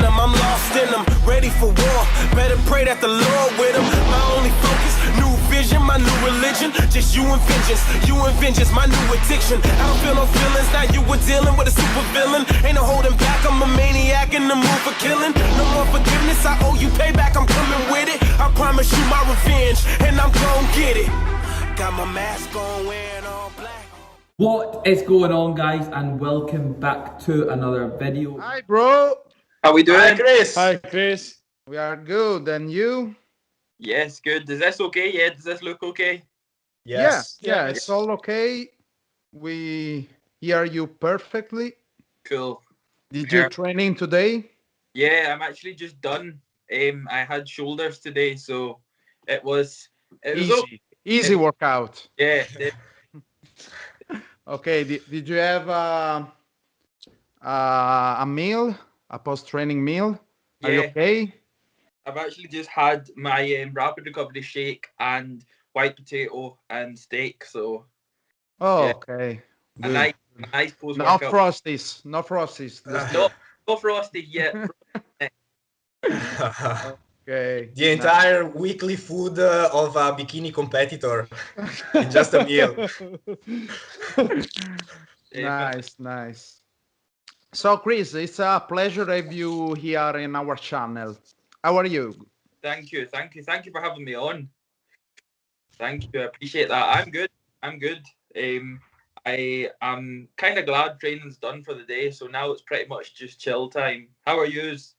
them, I'm lost in them, ready for war. Better pray that the Lord with them. My only focus, new vision, my new religion. Just you and vengeance, my new addiction. I don't feel no feelings, now you were dealing with a super villain. Ain't no holding back, I'm a maniac in the mood for killing. No more forgiveness, I owe you payback, I'm coming with it. I promise you my revenge, and I'm gon' get it. Got my mask on, wearing all black. What is going on, guys, and welcome back to another video. Hi, bro. How we doing? Hi, Chris. Hi, Chris. We are good, and you? Yes, good. Is this okay? Yeah, does this look okay? Yes. Yeah, it's all okay. We hear you perfectly. Cool. Did you training today? Yeah, I'm actually just done. I had shoulders today, so it was Easy. Easy workout. Yeah. Okay, did you have a meal, a post-training meal? Are you okay? I've actually just had my rapid recovery shake and white potato and steak, so... Okay. A nice No post-workout. frosties. No frosties. No frosty yet. Okay. The entire weekly food of a bikini competitor in just a meal. Nice. So, Chris, it's a pleasure to have you here in our channel. How are you? Thank you for having me on. Thank you, I appreciate that. I'm good. I am kind of glad training's done for the day, so now it's pretty much just chill time. How are yous?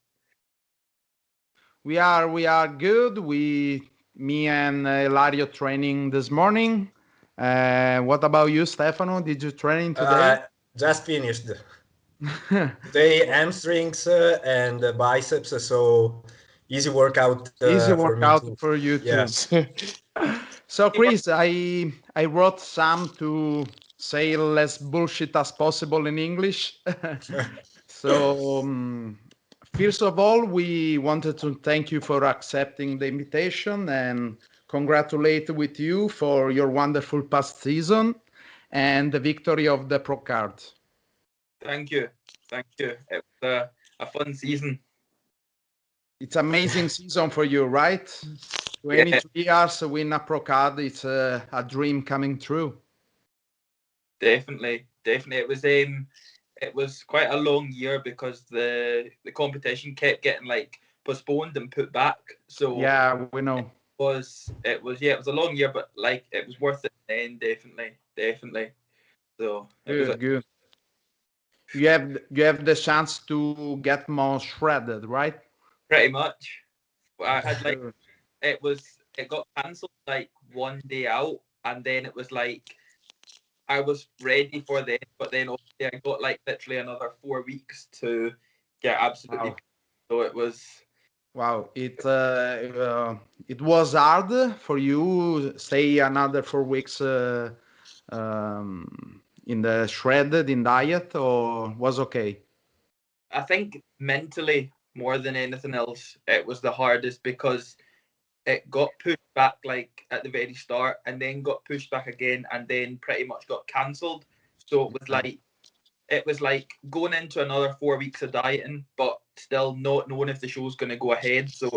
We are good. Me and Ilario training this morning. What about you, Stefano? Did you train today? Just finished. Today hamstrings and biceps, so easy workout. Easy workout for you too. Yes. So, Chris, I wrote some to say less bullshit as possible in English. So, first of all, we wanted to thank you for accepting the invitation and congratulate with you for your wonderful past season and the victory of the pro card. Thank you. It was a fun season. It's amazing season for you, right? 23 years to win a pro card, it's a dream coming true. Definitely. It was quite a long year because the competition kept getting like postponed and put back. So yeah, we know. It was a long year, but like it was worth it in the end, definitely. So good. You have the chance to get more shredded, right? Pretty much. I had like it got cancelled like one day out, and then it was like I was ready for that, but then obviously I got like literally another 4 weeks to get absolutely. Wow. So it was. Wow, it was hard for you. Stay another 4 weeks in the shredded in diet, or was okay? I think mentally more than anything else, it was the hardest because it got pushed back like at the very start, and then got pushed back again, and then pretty much got cancelled. So it was like going into another 4 weeks of dieting, but still not knowing if the show's going to go ahead. So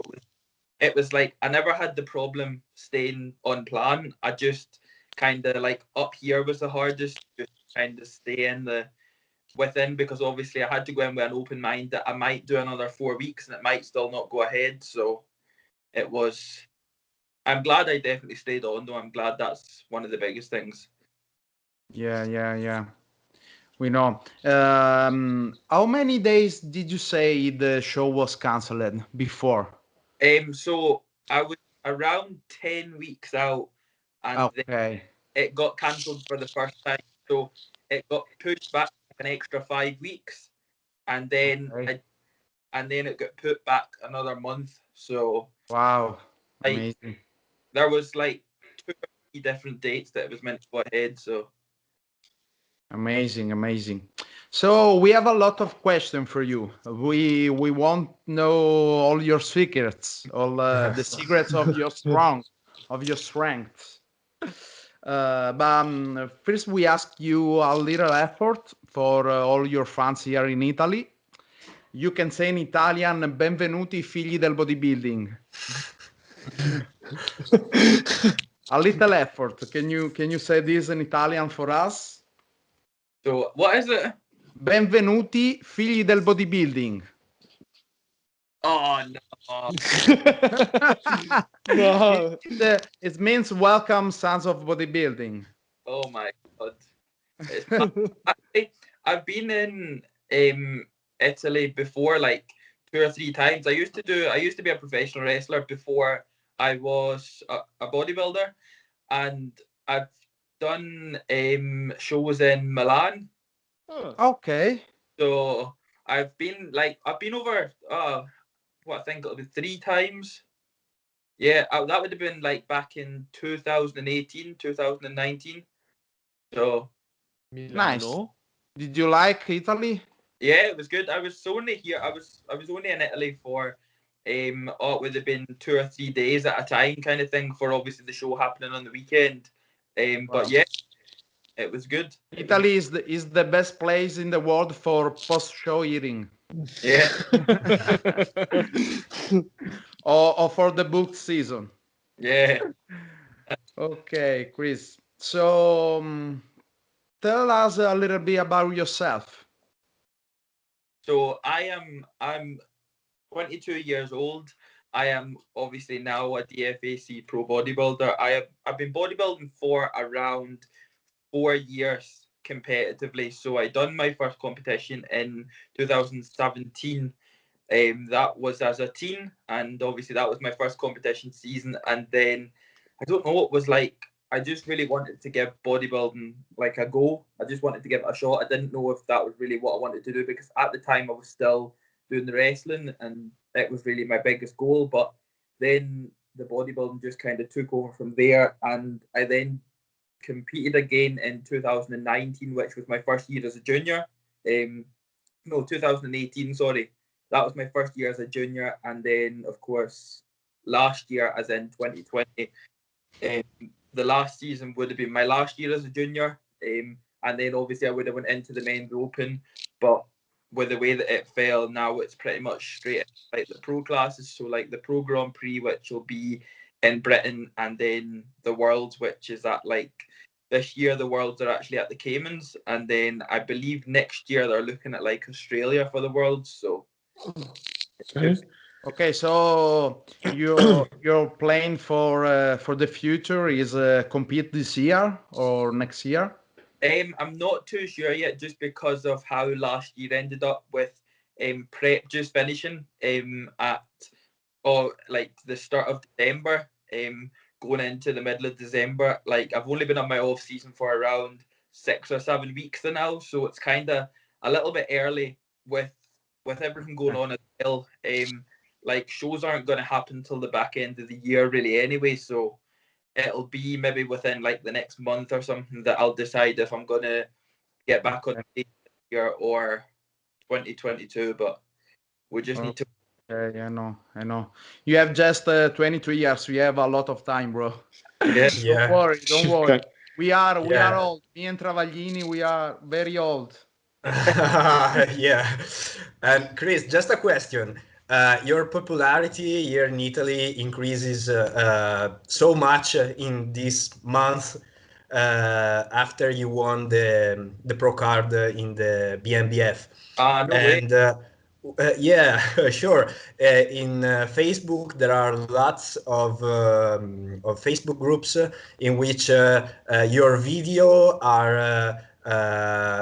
it was like I never had the problem staying on plan. I just kind of like up here was the hardest, just kind of stay within, because obviously I had to go in with an open mind that I might do another 4 weeks and it might still not go ahead. So I'm glad I definitely stayed on, though. I'm glad that's one of the biggest things. Yeah. We know. How many days did you say the show was cancelled before? So I was around 10 weeks out, and then it got cancelled for the first time. So it got pushed back an extra 5 weeks, and then it got put back another month. So wow, amazing. There was like 2 or 3 different dates that it was meant to go ahead. So amazing. So we have a lot of questions for you. We want to know all your secrets, all the secrets of your strength. But first, we ask you a little effort for all your fans here in Italy. you can say in Italian, benvenuti figli del bodybuilding. A little effort. Can you say this in Italian for us? So what is it? Benvenuti figli del bodybuilding. Oh no. No. It means welcome, sons of bodybuilding. Oh my god. I've been in Italy before, like 2 or 3 times. I used to be a professional wrestler before I was a bodybuilder, and I've done shows in Milan. Okay. So I've been over what I think it'll be 3 times. Yeah, that would have been like back in 2018, 2019. So Nice. Did you like Italy? yeah, it was good. I was only here. I was only in Italy for it would have been 2 or 3 days at a time, kind of thing, for obviously the show happening on the weekend. But yeah, it was good. Italy is the best place in the world for post-show eating. Yeah. or for the booked season. Yeah. Okay, Chris. So tell us a little bit about yourself. So I'm 22 years old. I am obviously now a DFAC Pro bodybuilder. I've been bodybuilding for around 4 years competitively. So I done my first competition in 2017. That was as a teen, and obviously that was my first competition season. And then I don't know what it was like. I just really wanted to give bodybuilding like a go. I just wanted to give it a shot. I didn't know if that was really what I wanted to do, because at the time I was still doing the wrestling and it was really my biggest goal. But then the bodybuilding just kind of took over from there, and I then competed again in 2019, which was my first year as a junior. 2018, sorry. That was my first year as a junior, and then of course last year, as in 2020, the last season would have been my last year as a junior, and then obviously I would have went into the men's open, but with the way that it fell, now it's pretty much straight like the pro classes. So like the Pro Grand Prix, which will be in Britain, and then the Worlds, which is at like this year the Worlds are actually at the Caymans, and then I believe next year they're looking at like Australia for the Worlds. So okay, so your plan for the future is compete this year or next year? I'm not too sure yet, just because of how last year ended up with prep just finishing at like the start of December, going into the middle of December. Like I've only been on my off season for around 6 or 7 weeks now, so it's kind of a little bit early with everything going on as well. Like shows aren't going to happen till the back end of the year really anyway, so it'll be maybe within like the next month or something that I'll decide if I'm going to get back on the year or 2022, but we just need to. I know. You have just 23 years. You have a lot of time, bro. Yeah. Don't worry. We are old. Me and Travaglini, we are very old. Yeah. And Chris, just a question. Your popularity here in Italy increases so much in this month after you won the pro card in the BNBF. No way. And yeah, sure. In Facebook, there are lots of Facebook groups in which your video are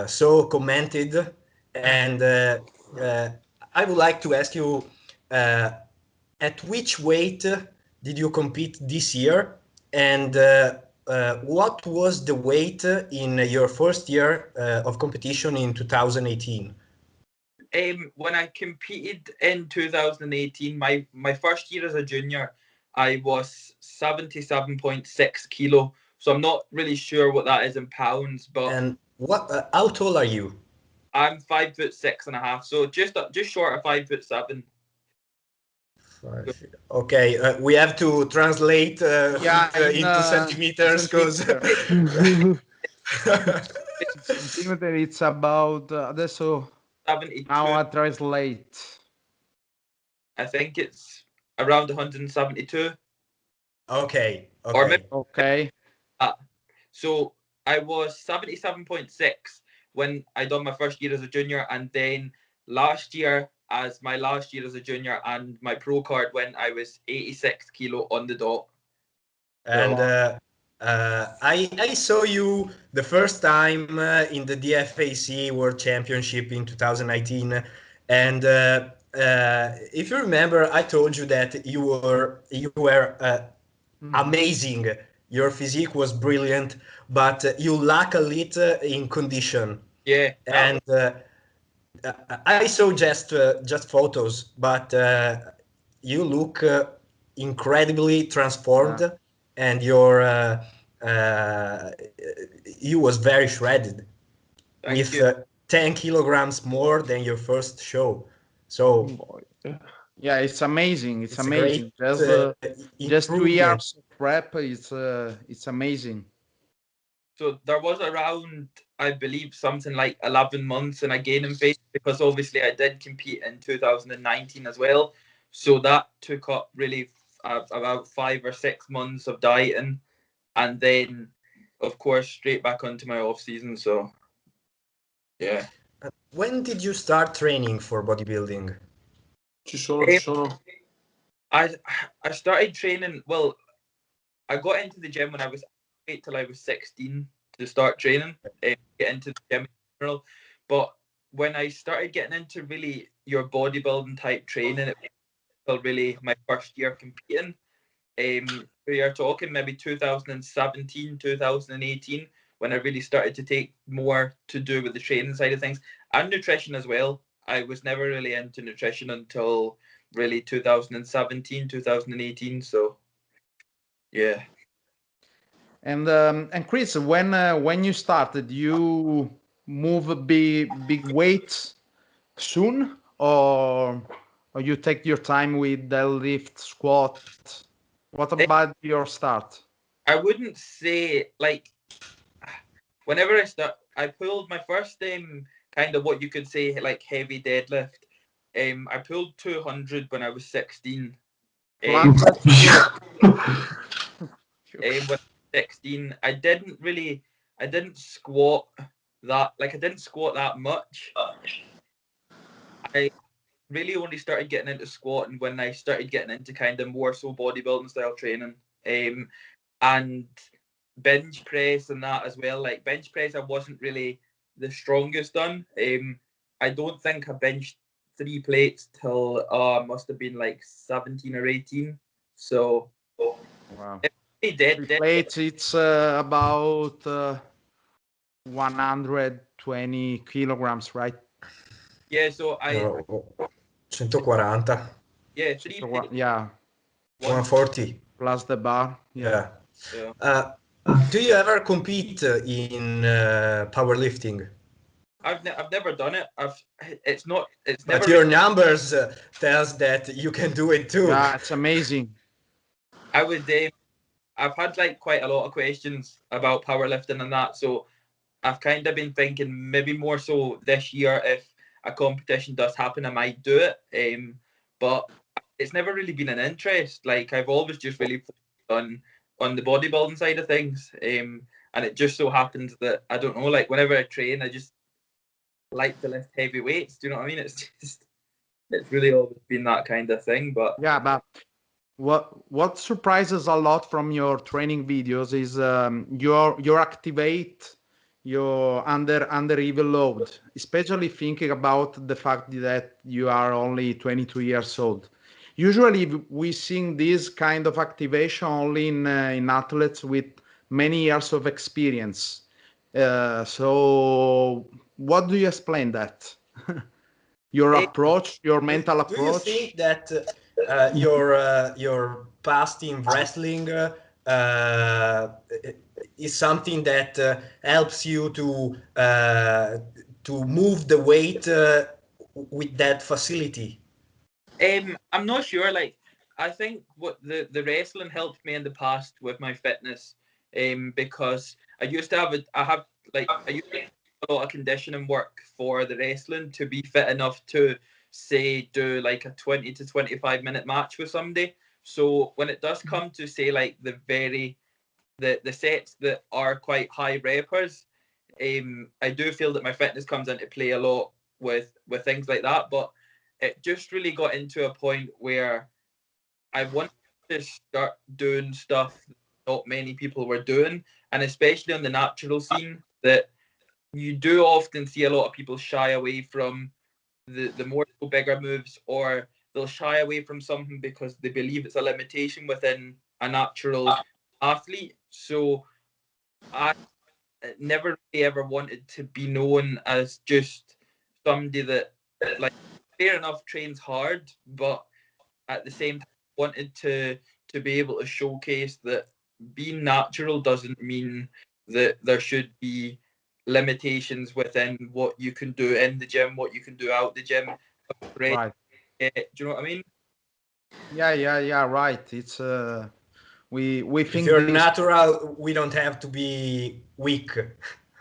so commented, and I would like to ask you, at which weight did you compete this year, and what was the weight in your first year of competition in 2018? When I competed in 2018, my first year as a junior, I was 77.6 kilo. So I'm not really sure what that is in pounds, but. And what? How tall are you? I'm 5'6.5", so just short of 5'7". Okay, we have to translate into centimeters, because Centimeter, it's about adesso 72. Now I translate. I think it's around 172. Okay. Or maybe, Okay. so I was 77.6 when I done my first year as a junior, and then last year as my last year as a junior and my pro card when I was 86 kilo on the dot. And I saw you the first time in the DFAC World Championship in 2019, and if you remember, I told you that you were amazing. Your physique was brilliant, but you lack a little in condition. Yeah. And I saw just photos, but you look incredibly transformed, and you was very shredded with 10 kilograms more than your first show. So yeah, it's amazing. It's amazing. Just 2 years of prep. It's amazing. So there was around, I believe, something like 11 months in a gaining phase, because obviously I did compete in 2019 as well. So that took up really about 5 or 6 months of dieting, and then, of course, straight back onto my off season. So, yeah. When did you start training for bodybuilding? I started training. Well, I got into the gym when I was 8 till I was 16 to start training, get into the gym in general. But when I started getting into really your bodybuilding type training, it was really my first year competing. We are talking maybe 2017, 2018, when I really started to take more to do with the training side of things and nutrition as well. I was never really into nutrition until really 2017, 2018. So, yeah. And Chris, when you started, you move big weights soon, or you take your time with deadlift, squat? What about your start? I wouldn't say, like, whenever I pulled my first kind of what you could say like heavy deadlift. I pulled 200 when I was 16. When I was 16, I didn't squat that, like, I didn't squat that much. I really only started getting into squatting when I started getting into kind of more so bodybuilding style training, and bench press and that as well. Like, bench press, I wasn't really the strongest on. I don't think I benched 3 plates till I must have been like 17 or 18. So Wow. dead. Plates, it's about 120 kilograms, right? Yeah, so 140. yeah, 3 plates. Yeah. 140. Plus the bar. Yeah. Do you ever compete in powerlifting? I've never done it. It's But never. Your numbers tells that you can do it too. Yeah, it's amazing. I've had like quite a lot of questions about powerlifting and that, so I've kind of been thinking maybe more so this year, if a competition does happen, I might do it. But it's never really been an interest. Like, I've always just really focused on the bodybuilding side of things. And it just so happens that, I don't know, like, whenever I train, I just like to lift heavy weights. Do you know what I mean? It's really always been that kind of thing. But yeah, but what surprises a lot from your training videos is your activate your under even load, especially thinking about the fact that you are only 22 years old. Usually we see this kind of activation only in athletes with many years of experience. So what do you explain that? Your approach, your mental approach? Do you think that your past in wrestling is something that helps you to move the weight with that facility? I'm not sure. Like, I think what the wrestling helped me in the past with my fitness, because I used to have a lot of conditioning work for the wrestling to be fit enough to, say, do like a 20 to 25 minute match with somebody. So when it does come to, say, like the sets that are quite high reppers, I do feel that my fitness comes into play a lot with things like that. But it just really got into a point where I wanted to start doing stuff not many people were doing, and especially on the natural scene, that you do often see a lot of people shy away from the more bigger moves, or they'll shy away from something because they believe it's a limitation within a natural athlete. So I never really ever wanted to be known as just somebody that, like, fair enough, trains hard, but at the same time wanted to be able to showcase that being natural doesn't mean that there should be limitations within what you can do in the gym, what you can do out the gym. Right. Do you know what I mean? Yeah. Right. It's we If think you're this. natural, we don't have to be weak.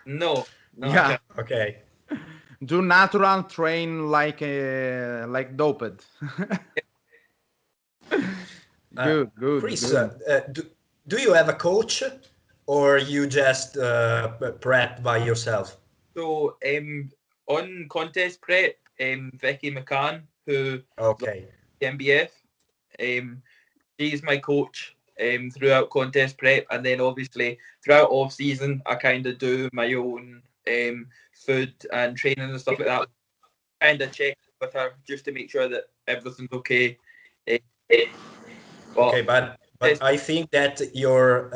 No. Yeah. Okay. Do natural, train like doped. Good. Chris, Good. do you have a coach, or you just prep by yourself? So on contest prep, Vicky McCann, who Okay. the MBF, she's my coach throughout contest prep, and then obviously throughout off season I kind of do my own food and training and stuff like that. Kind of check with her just to make sure that everything's okay. Okay, but I think that your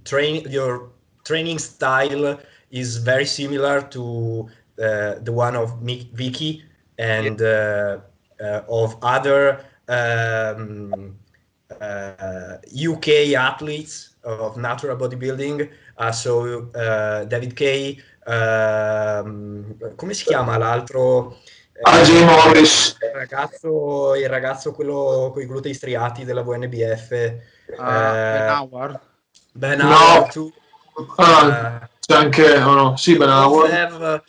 training style is very similar to the one of Vicky and of other UK athletes of natural bodybuilding. So David Kay, come si chiama l'altro? AJ Morris. Il ragazzo quello con i glutei striati della VNBF. Ben Howard. Ben Howard, tu. C'è anche, oh no, sì, Ben Howard. Have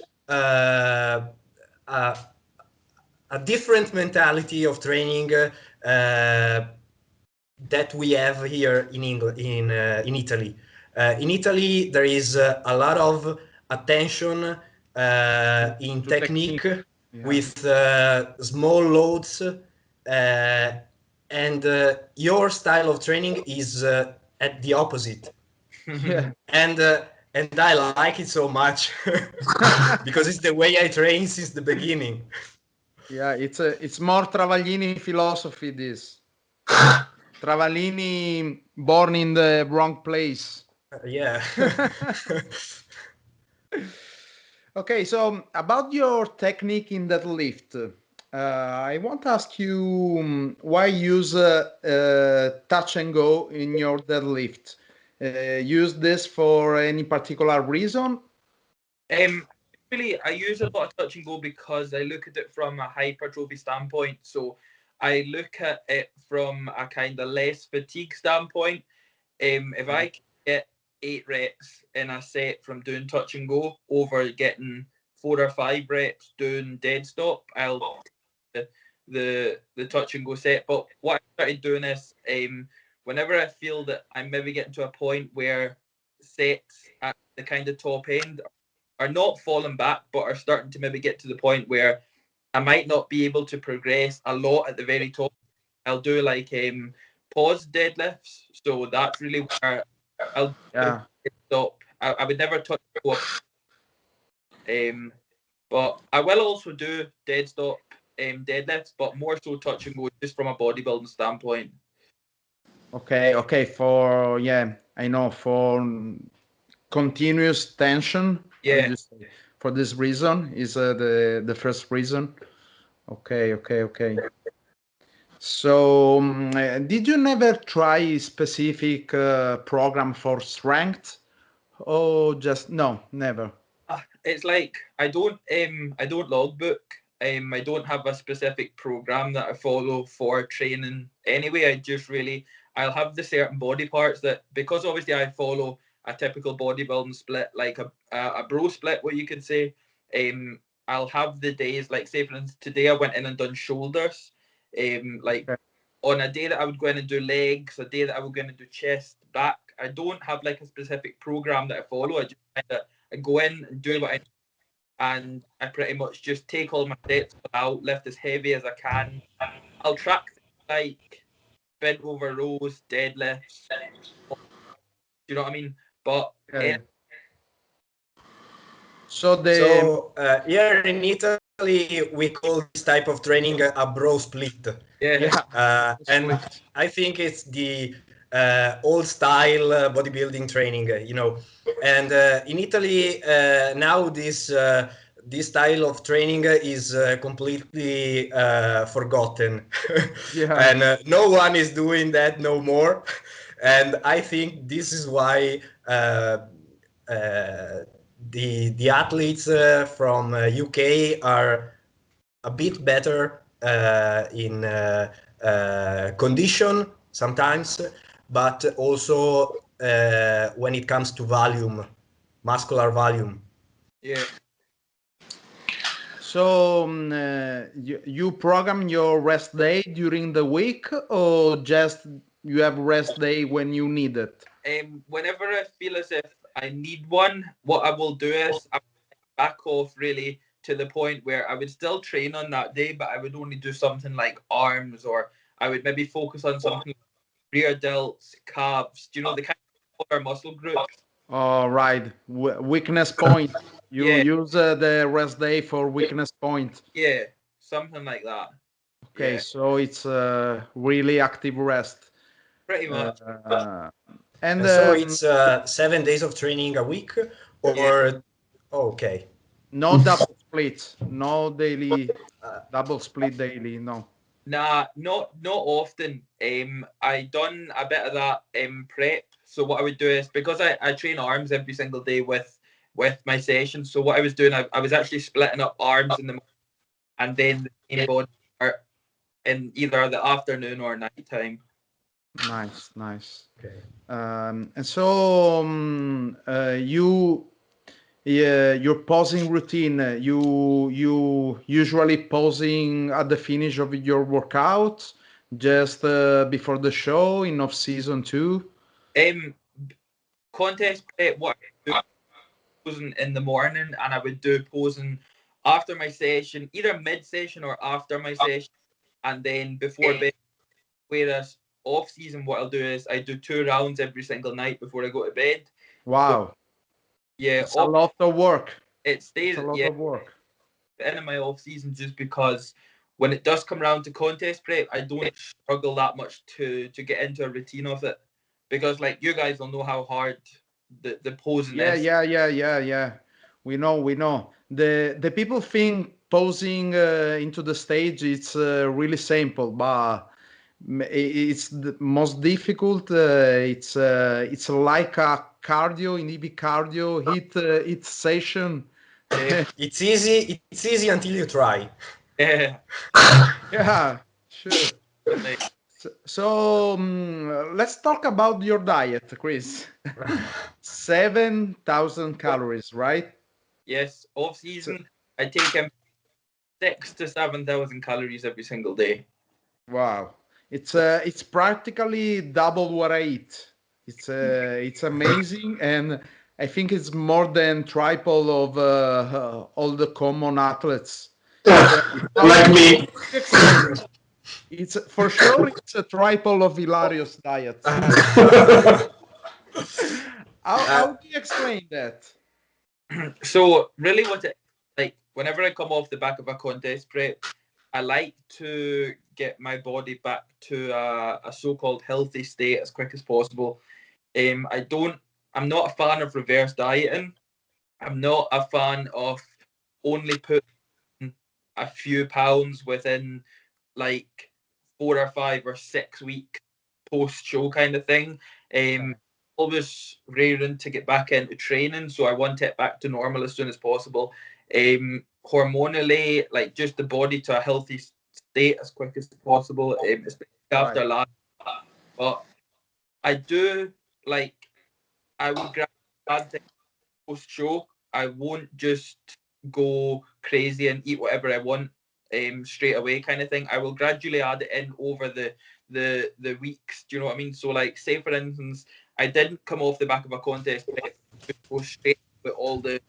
a different mentality of training that we have here in England, in Italy. In Italy, there is a lot of attention in technique. Yeah. With small loads, and your style of training is at the opposite. Yeah. And I like it so much because it's the way I train since the beginning. Yeah, it's more Travaglini philosophy. This Travaglini born in the wrong place. Yeah. Okay, so about your technique in deadlift, I want to ask you why use touch and go in your deadlift. Use this for any particular reason? Really, I use a lot of touch and go because I look at it from a hypertrophy standpoint. So I look at it from a kind of less fatigue standpoint. If I can get 8 reps in a set from doing touch and go over getting 4 or 5 reps doing dead stop, I'll the touch and go set. But what I started doing is whenever I feel that I'm maybe getting to a point where sets at the kind of top end are not falling back, but are starting to maybe get to the point where I might not be able to progress a lot at the very top, I'll do like pause deadlifts. So that's really where I'll stop. I would never touch go up. But I will also do dead stop deadlifts, but more so touch and go just from a bodybuilding standpoint. Okay. For I know, for continuous tension. Yeah. For this reason is the first reason. Okay. So, did you never try specific program for strength? Oh, just no, never. It's like I don't logbook. I don't have a specific program that I follow for training. Anyway, I'll have the certain body parts that, because obviously I follow typical bodybuilding split, like a bro split, what you could say. I'll have the days, like say for instance, today I went in and done shoulders. Like on a day that I would go in and do legs, a day that I would go in and do chest, back. I don't have like a specific program that I follow. I just kind of go in and do what I, and I pretty much just take all my sets out, lift as heavy as I can. I'll track like bent over rows, deadlifts. Do you know what I mean? But so here in Italy, we call this type of training a bro split. And I think it's the old style bodybuilding training, you know. And in Italy now this style of training is completely forgotten. And no one is doing that no more. And I think this is why the athletes from UK are a bit better in condition sometimes, but also when it comes to volume, muscular volume. Yeah. So you program your rest day during the week, or just you have rest day when you need it? Whenever I feel as if I need one, what I will do is I back off really to the point where I would still train on that day, but I would only do something like arms, or I would maybe focus on something like rear delts, calves. Do you know the kind of our muscle groups? All right, weakness point. You use the rest day for weakness point. Yeah, something like that. Okay, so it's really active rest. Pretty much. And so it's 7 days of training a week, or okay. No double split, no daily double split daily, no. Nah, not often. I done a bit of that prep. So what I would do is, because I train arms every single day with my sessions. So what I was doing, I was actually splitting up arms in the morning, and then the main body part in either the afternoon or night time. Nice. Okay. And so your posing routine, you usually posing at the finish of your workout, just before the show, in off season too? Contest prep, what I do, posing in the morning, and I would do posing after my session, either mid session or after my session, and then before bed. Whereas off season, what I'll do is I do 2 rounds every single night before I go to bed. Wow. Yeah, it's a lot of work. It stays a lot of work. In my off season, just because when it does come around to contest prep, I don't struggle that much to get into a routine of it, because like you guys will know how hard the posing is. Yeah. We know. The people think posing into the stage it's really simple, but it's the most difficult. It's like a cardio, in EV cardio hit session. It's easy until you try. Yeah, sure. So let's talk about your diet, Chris. 7,000 calories, right? Yes, off season I take 6,000 to 7,000 calories every single day. Wow, it's practically double what I eat. It's amazing, and I think it's more than triple of all the common athletes. Like me. It's for sure it's a triple of Hilario's diet. How do you explain that? So really what it like, whenever I come off the back of a contest prep, I like to get my body back to a so-called healthy state as quick as possible. I'm not a fan of reverse dieting. I'm not a fan of only putting a few pounds within like 4 or 5 or 6 week post-show kind of thing. Always raring to get back into training, so I want it back to normal as soon as possible. Hormonally, like just the body to a healthy state as quick as possible, especially after last. But I do like, I would grab bad thing post show. I won't just go crazy and eat whatever I want straight away, kind of thing. I will gradually add it in over the weeks. Do you know what I mean? So, like, say for instance, I didn't come off the back of a contest prep, just go straight with all the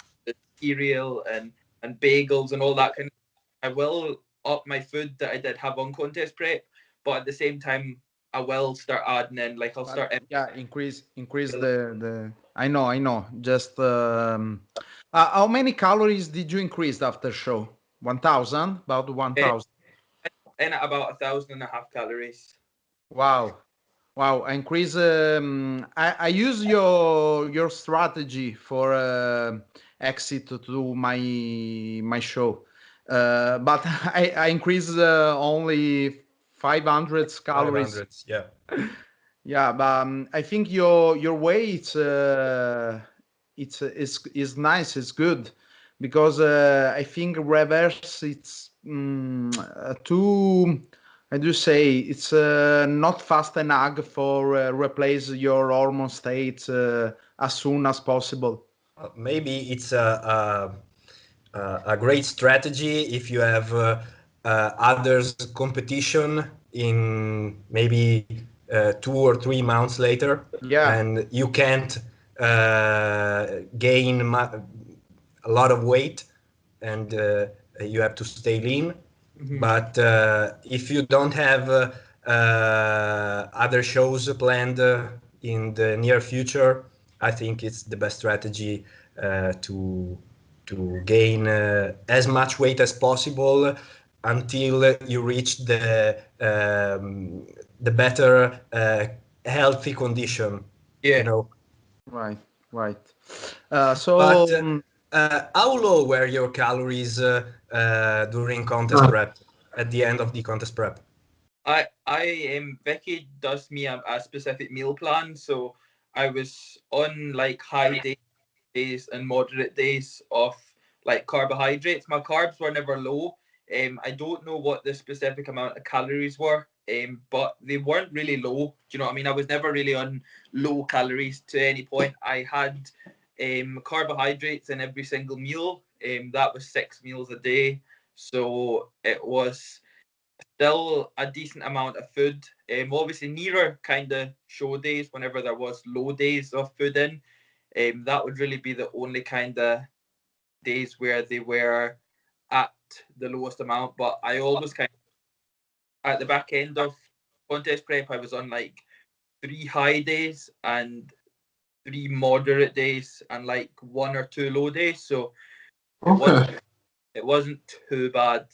cereal and bagels and all that kind of. I will up my food that I did have on contest prep, but at the same time, I will start adding in, like, I'll start. Yeah, increase the. I know. Just how many calories did you increase after show? 1,000, about 1,000. In at about 1,500 calories. Wow. Increase. I use your strategy for exit to my show, but I increase only 500 calories. 500, yeah. Yeah, but I think your weight is nice. It's good because I think reverse it's too. I do say it's not fast enough for replace your hormone state as soon as possible. Maybe it's a great strategy if you have others competition in maybe 2 or 3 months later, Yeah. and you can't gain a lot of weight, and you have to stay lean. Mm-hmm. But if you don't have other shows planned in the near future, I think it's the best strategy to gain as much weight as possible until you reach the better healthy condition. Yeah. You know. Right. But how low were your calories during contest prep? At the end of the contest prep? Vicky does me a specific meal plan, so I was on like high days and moderate days of like carbohydrates. My carbs were never low. I don't know what the specific amount of calories were, but they weren't really low. Do you know what I mean? I was never really on low calories to any point. I had carbohydrates in every single meal. That was 6 meals a day, so it was still a decent amount of food. Obviously nearer kind of show days, whenever there was low days of food in, that would really be the only kind of days where they were at the lowest amount. But I always kind of, at the back end of contest prep, I was on like 3 high days and 3 moderate days and like 1 or 2 low days. So it wasn't too bad.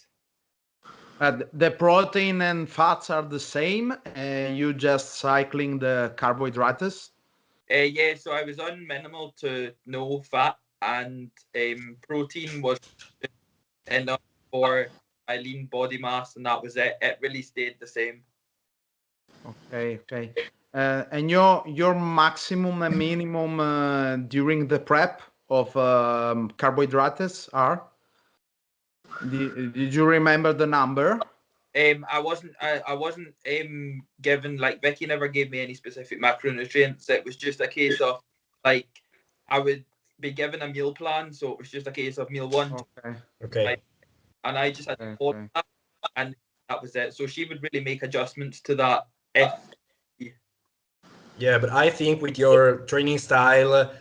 The protein and fats are the same. You just cycling the carbohydrates. Yeah, so I was on minimal to no fat, and protein was enough for my lean body mass, and that was it. It really stayed the same. Okay. And your maximum and minimum during the prep of carbohydrates are? Did you remember the number? I wasn't given, like, Vicky never gave me any specific macronutrients. It was just a case of like I would be given a meal plan, so it was just a case of meal 1. Okay. And I just had to follow that, and that was it. So she would really make adjustments to that if. Yeah, but I think with your training style,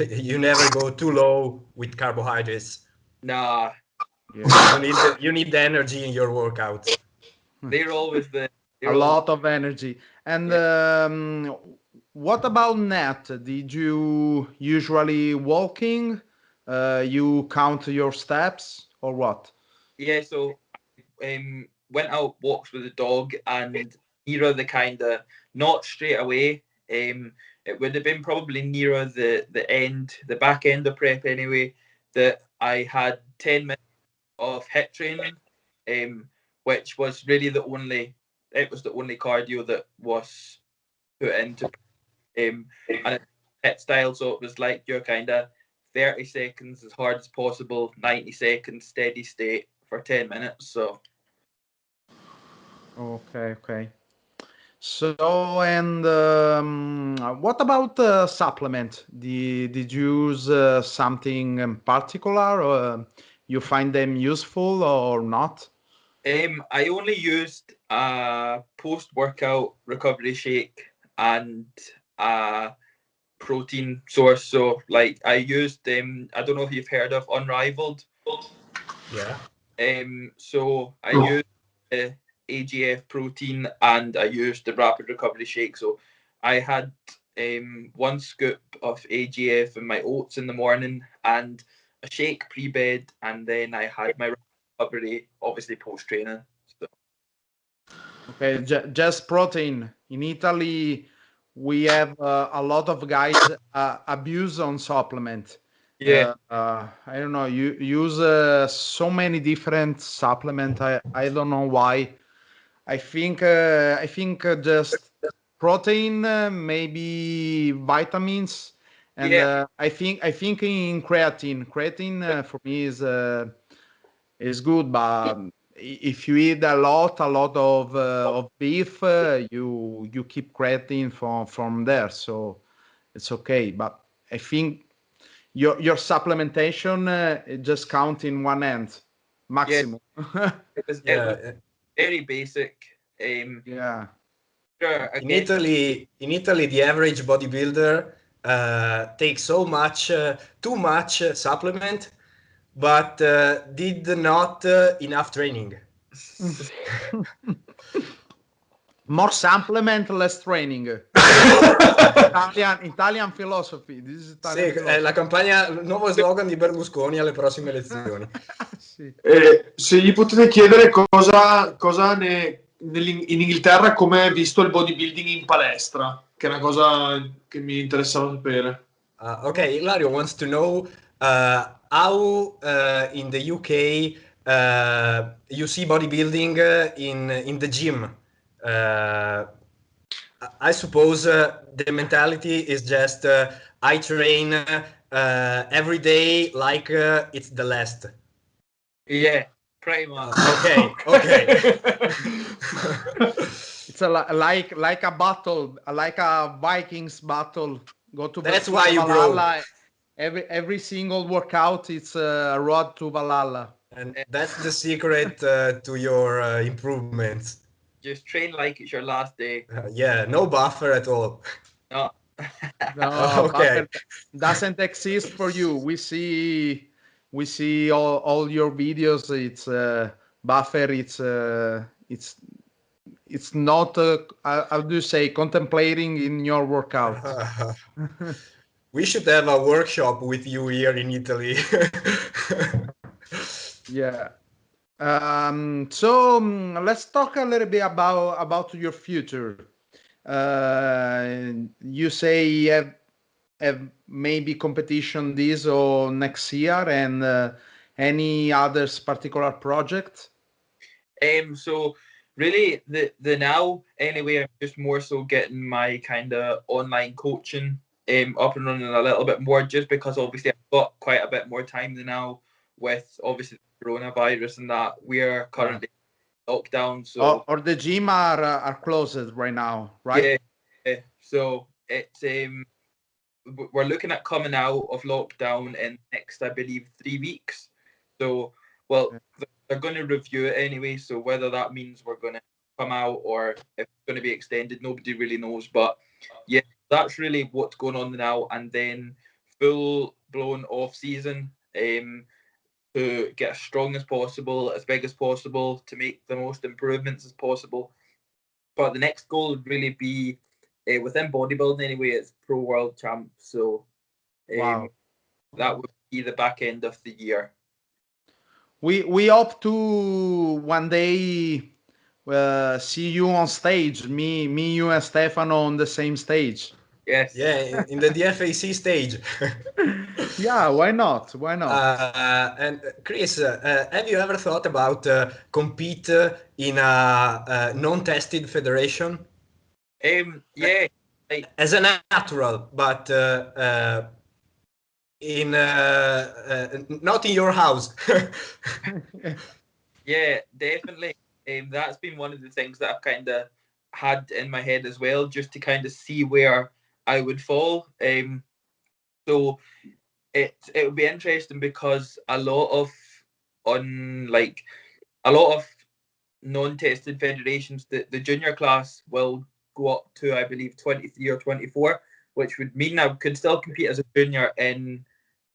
you never go too low with carbohydrates. Nah. Yeah. You need the energy in your workouts. They're always a lot of energy. And what about net? Did you usually walking? You count your steps or what? Yeah, so went out walks with the dog, and nearer the kind of, not straight away. It would have been probably nearer the back end of prep anyway, that I had 10 minutes of HIIT training, which was really the only cardio that was put into and it's HIIT style, so it was like your kind of 30 seconds as hard as possible, 90 seconds steady state for 10 minutes. So okay. So, and what about supplement? Did you use something in particular, or you find them useful or not? I only used a post-workout recovery shake and a protein source. So, like, I used I don't know if you've heard of Unrivaled. Yeah. So I used the AGF protein and I used the rapid recovery shake. So I had 1 scoop of AGF in my oats in the morning and a shake pre-bed, and then I had my recovery obviously post-training. So. Okay, just protein. In Italy, we have a lot of guys abuse on supplement. Yeah. I don't know. You use so many different supplement. I don't know why. I think just protein, maybe vitamins, and Yeah. I think in creatine. Creatine for me is good, but if you eat a lot of beef, you keep creatine from there, so it's okay. But I think your supplementation it just count in one end, maximum. It was Yeah. very basic. Yeah. Sure, In again, Italy, the average bodybuilder takes too much supplement, but did not enough training. More supplement, less training. Italian philosophy. This is Sì, Italian è la campagna, il nuovo slogan di Berlusconi alle prossime elezioni. Sì. Se gli potete chiedere cosa in Inghilterra, come è visto il bodybuilding in palestra, che è una cosa che mi interessava sapere. Okay, Ilario wants to know how in the UK you see bodybuilding in the gym. I suppose the mentality is just I train every day like it's the last. yeah, pretty much. Okay. It's like a battle, like a Vikings battle. Go to That's to why you grow. Valhalla. Every single workout, it's a road to Valhalla. And that's the secret to your improvements. Just train like it's your last day. Yeah, no buffer at all. No. No, Okay. buffer doesn't exist for you. We see all your videos. It's buffer. It's not. How do you say contemplating in your workout? We should have a workshop with you here in Italy. Yeah. So let's talk a little bit about your future. You say you have maybe competition this or next year, and any others particular project? So really the now anyway, I'm just more so getting my kind of online coaching up and running a little bit more, just because obviously I've got quite a bit more time now with obviously the coronavirus and that we are currently locked down. So Or the gym are closed right now, right? yeah. So it's we're looking at coming out of lockdown in next, I believe, 3 weeks. So they're going to review it anyway. So whether that means we're going to come out or if it's going to be extended, nobody really knows. But yeah, that's really what's going on now. And then full blown off season to get as strong as possible, as big as possible, to make the most improvements as possible. But the next goal would really be within bodybuilding anyway. It's pro world champ. So Wow. that would be the back end of the year. We hope to one day see you on stage. Me, you, and Stefano on the same stage. Yes. Yeah, in the DFAC stage. Yeah, why not? Why not? And Chris, have you ever thought about compete in a non-tested federation? Yeah. As a natural, but in not in your house. Yeah, definitely. That's been one of the things that I've kind of had in my head as well, just to kind of see where I would fall. So it would be interesting because a lot of non-tested federations, the junior class will go up to, I believe, 23 or 24, which would mean I could still compete as a junior in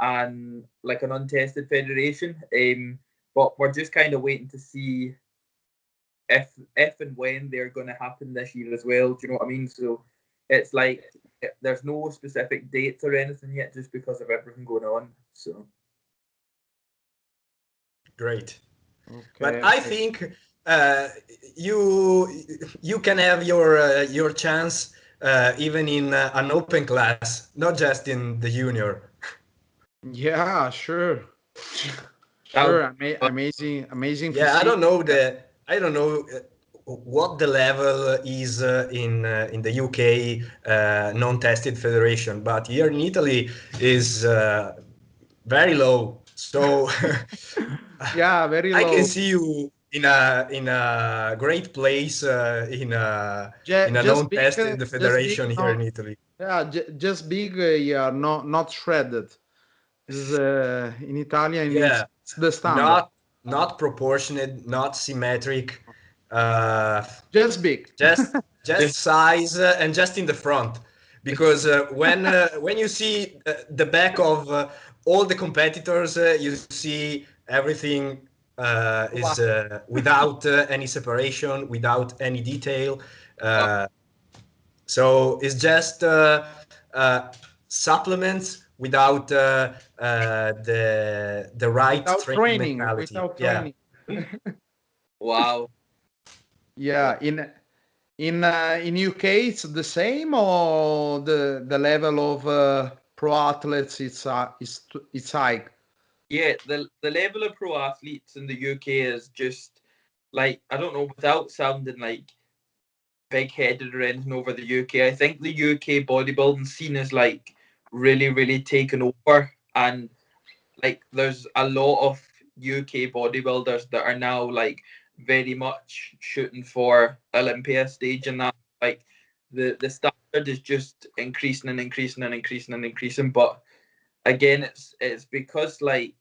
an untested federation. But we're just kind of waiting to see if and when they're going to happen this year as well. Do you know what I mean? So it's like there's no specific dates or anything yet, just because of everything going on. So great. Okay, but I think you can have your chance even in an open class, not just in the junior. Yeah, sure. Sure, amazing. Yeah, physique. I don't know what the level is in the UK non-tested federation, but here in Italy is very low. So Yeah, very low. I can see you in a great place in a non-tested federation here in Italy. Yeah, just big. Yeah, not shredded. This is in Italian. Yeah, it's the standard. not proportionate, not symmetric. Just big. just size and just in the front, because when you see the back of all the competitors, you see everything is without any separation, without any detail. So it's just supplements without the right Without training training. mentality. Without Yeah. training. wow. Yeah, in UK it's the same, or the level of pro athletes it's high. Yeah, the level of pro athletes in the UK is just like, I don't know, without sounding like big-headed or anything over the UK, I think the UK bodybuilding scene is like really, really taken over, and like there's a lot of UK bodybuilders that are now like very much shooting for Olympia stage, and that like the standard is just increasing and increasing and increasing and increasing. But again, it's because like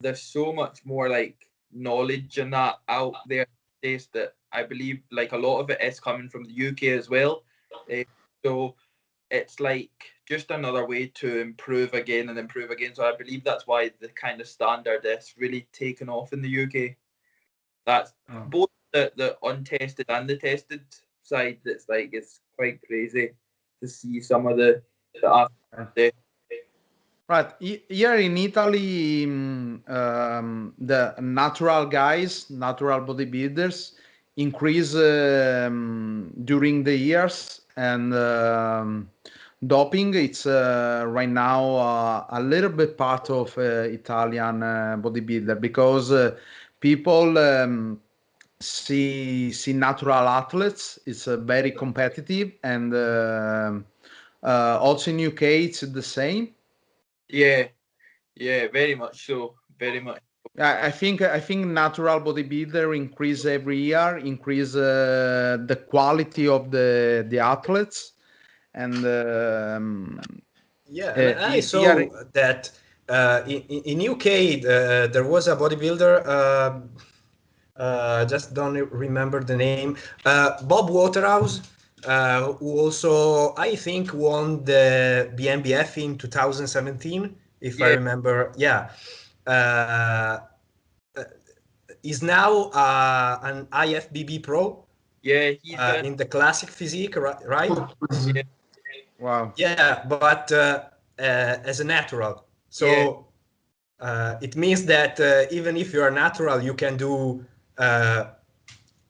there's so much more like knowledge and that out there these days, that I believe like a lot of it is coming from the UK as well. So it's like just another way to improve again and improve again. So I believe that's why the kind of standard is really taken off in the UK. That's both the untested and the tested side. That's like, it's quite crazy to see some of the Right. Here in Italy, the natural guys, natural bodybuilders, increase during the years, and doping, it's right now a little bit part of Italian bodybuilder, because people see natural athletes. It's very competitive, and also in UK it's the same. Yeah, very much so, very much. I think natural bodybuilder increase every year, increase the quality of the athletes, and and I saw that in UK there was a bodybuilder. Just don't remember the name. Bob Waterhouse, who also I think won the BNBF in 2017, if I remember. Yeah. Is now an IFBB pro. Yeah, he's in the classic physique, right? Yeah. Wow. Yeah, but as a natural. So it means that even if you are natural, you can do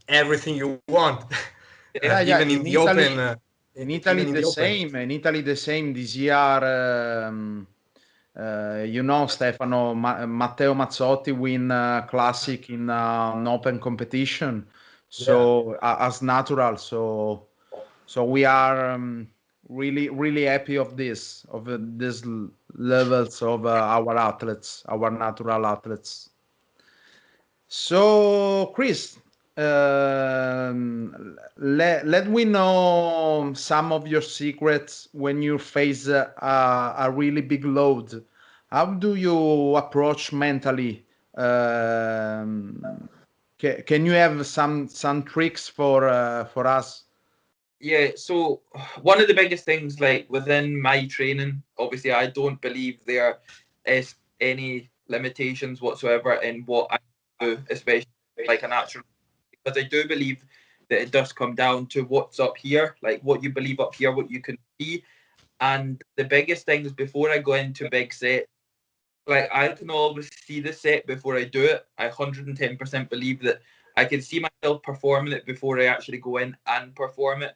everything you want. Even in the Italy, open. In Italy, the same. In Italy, the same. This year, Stefano Matteo Mazzotti win classic in an open competition. So as natural. So we are really happy of this levels of our athletes, our natural athletes. So Chris, let me know some of your secrets when you face a really big load. How do you approach mentally? Can you have some tricks for us? Yeah, so one of the biggest things, like within my training, obviously I don't believe there is any limitations whatsoever in what I do, especially like a natural, because I do believe that it does come down to what's up here, like what you believe up here, what you can see. And the biggest things before I go into big set, like I can always see the set before I do it. I 110% believe that I can see myself performing it before I actually go in and perform it.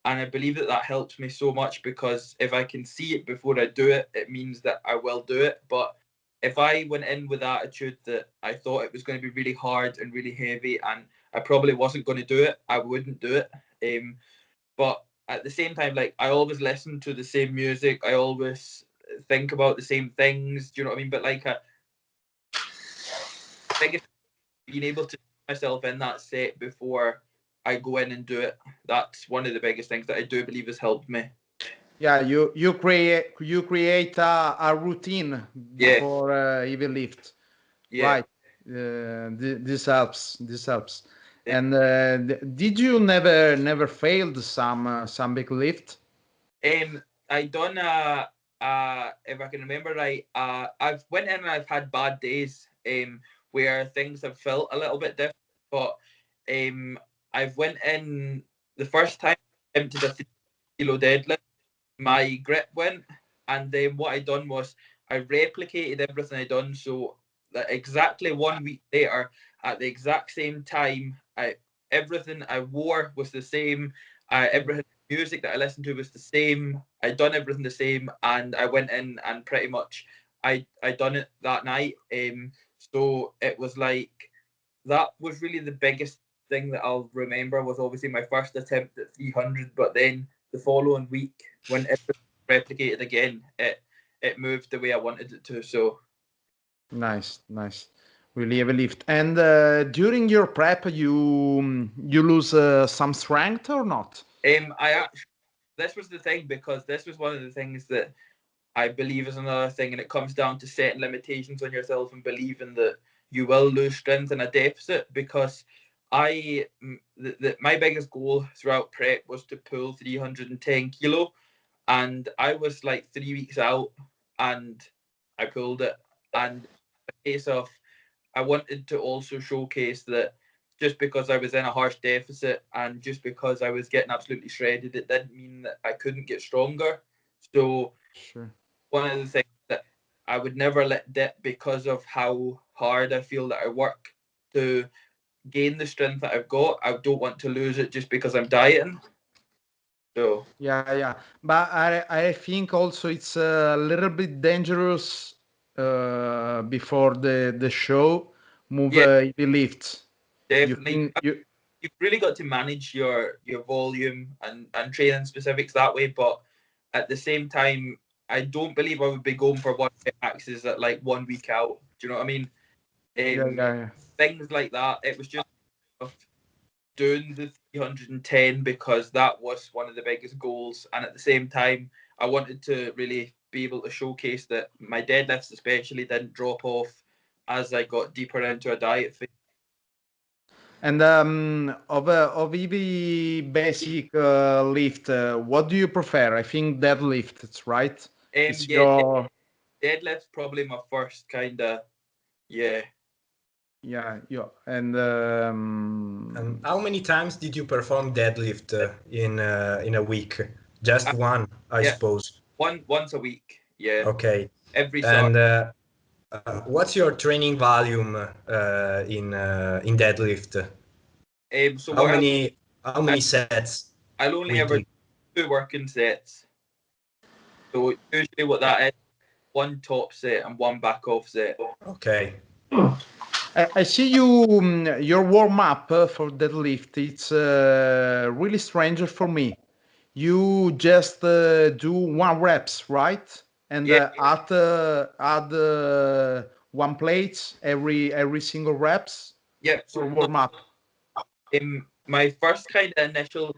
And I believe that that helps me so much, because if I can see it before I do it, it means that I will do it. But if I went in with the attitude that I thought it was going to be really hard and really heavy and I probably wasn't going to do it, I wouldn't do it. But at the same time, like I always listen to the same music. I always think about the same things. Do you know what I mean? But like biggest being able to put myself in that set before I go in and do it. That's one of the biggest things that I do believe has helped me. Yeah, you create a routine Yeah. before even lift. Yeah. Right. This helps. This helps. Yeah. And did you never failed some big lift? I done if I can remember right, I've went in and I've had bad days where things have felt a little bit different, but I've went in the first time I attempted a 3 kilo deadlift, my grip went, and then what I done was I replicated everything I done, so that exactly 1 week later at the exact same time, everything I wore was the same, everything music that I listened to was the same. I done everything the same, and I went in and pretty much I done it that night. So it was like that was really the biggest thing that I'll remember, was obviously my first attempt at 300, but then the following week when it was replicated again, it moved the way I wanted it to. So nice. Really heavy lift. And during your prep, you lose some strength or not? This was the thing, because this was one of the things that I believe is another thing, and it comes down to setting limitations on yourself and believing that you will lose strength in a deficit. Because my biggest goal throughout prep was to pull 310 kilo, and I was like 3 weeks out and I pulled it. And a case of I wanted to also showcase that just because I was in a harsh deficit and just because I was getting absolutely shredded, it didn't mean that I couldn't get stronger. So Sure. one of the things that I would never let dip, because of how hard I feel that I work to gain the strength that I've got. I don't want to lose it just because I'm dieting. So Yeah. But I think also it's a little bit dangerous before the show move heavy lifts. definitely, you've really got to manage your volume and training specifics that way. But at the same time, I don't believe I would be going for one axis at like 1 week out. Do you know what I mean? Yeah. Things like that. It was just doing the 310 because that was one of the biggest goals, and at the same time, I wanted to really be able to showcase that my deadlifts especially didn't drop off as I got deeper into a diet phase. And of heavy basic lift, what do you prefer? I think deadlift, it's right. It's your Deadlift's probably my first kind of yeah. And how many times did you perform deadlift in a week? Just one, I suppose. Once a week. Yeah. Okay. Every and what's your training volume in deadlift? So how many sets? I'll only ever do 2 working sets. So usually what that is, 1 top set and 1 back off set. Okay. I see your warm up for deadlift. It's really strange for me. You just do 1 reps, right? And add 1 plate every single reps. Yeah. So warm up. My first kind of initial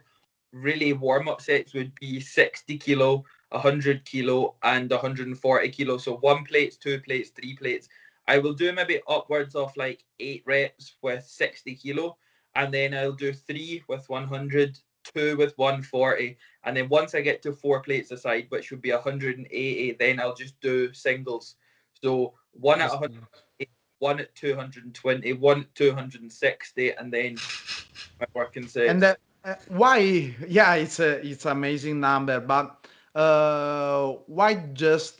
really warm-up sets would be 60 kilo, 100 kilo, and 140 kilo. So 1 plate, 2 plates, 3 plates. I will do maybe upwards of like 8 reps with 60 kilo, and then I'll do 3 with 100, 2 with 140, and then once I get to 4 plates aside, which would be 180, then I'll just do singles. So 1 at 180, 1 at 220, 1 at 260, and then my working sets. And why? Yeah, it's amazing number, but why just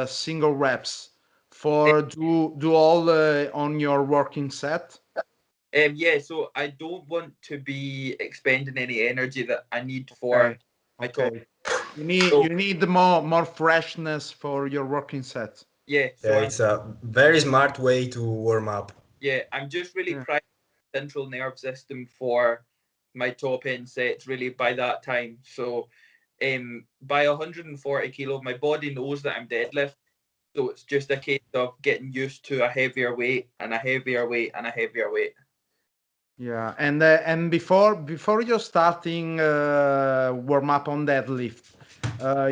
single reps for do all on your working set? Yeah, so I don't want to be expending any energy that I need for my top. You need more freshness for your working set. Yeah, so it's a very smart way to warm up. Yeah, I'm just really priming the central nerve system for my top end sets really by that time. So by 140 kilo, my body knows that I'm deadlift. So it's just a case of getting used to a heavier weight and a heavier weight and a heavier weight. Yeah, and before you're starting warm up on deadlift,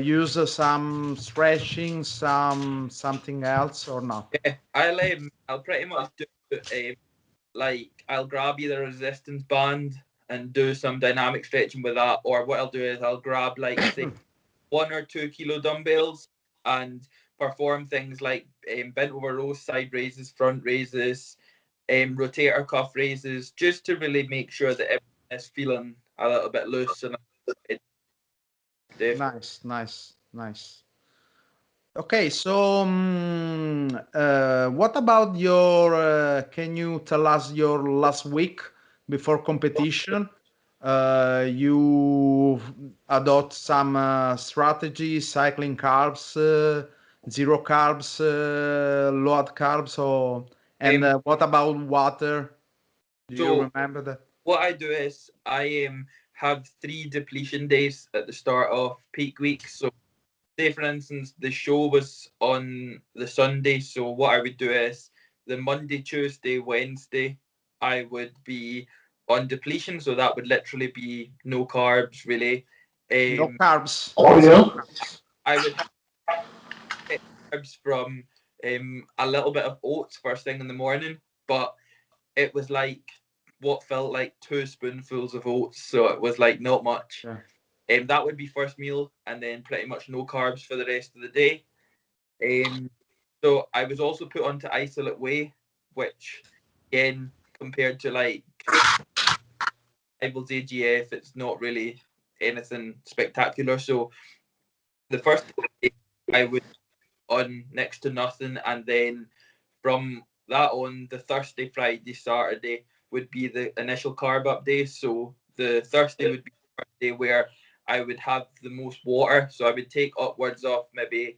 use some stretching, something else or not? Yeah, I'll pretty much do like I'll grab either a resistance band and do some dynamic stretching with that, or what I'll do is I'll grab like say 1 or 2 kilo dumbbells and perform things like bent over rows, side raises, front raises, rotator cuff raises, just to really make sure that everyone is feeling a little bit loose and Nice. Okay, so what about your? Can you tell us your last week before competition? You adopt some strategy, cycling carbs, zero carbs, low carbs, and what about water? Do you remember that? What I do is I have 3 depletion days at the start of peak week. So say for instance the show was on the Sunday, so what I would do is the Monday, Tuesday, Wednesday I would be on depletion, so that would literally be no carbs really. No carbs. Oh yeah. I would have carbs from a little bit of oats first thing in the morning, but it was like what felt like 2 spoonfuls of oats, so it was like not much. That would be first meal, and then pretty much no carbs for the rest of the day. So I was also put onto isolate whey, which again compared to like Rivals AGF, it's not really anything spectacular. So the first day I was on next to nothing, and then from that on, the Thursday, Friday, Saturday would be the initial carb up day. So the Thursday would be the first day where I would have the most water. So I would take upwards of maybe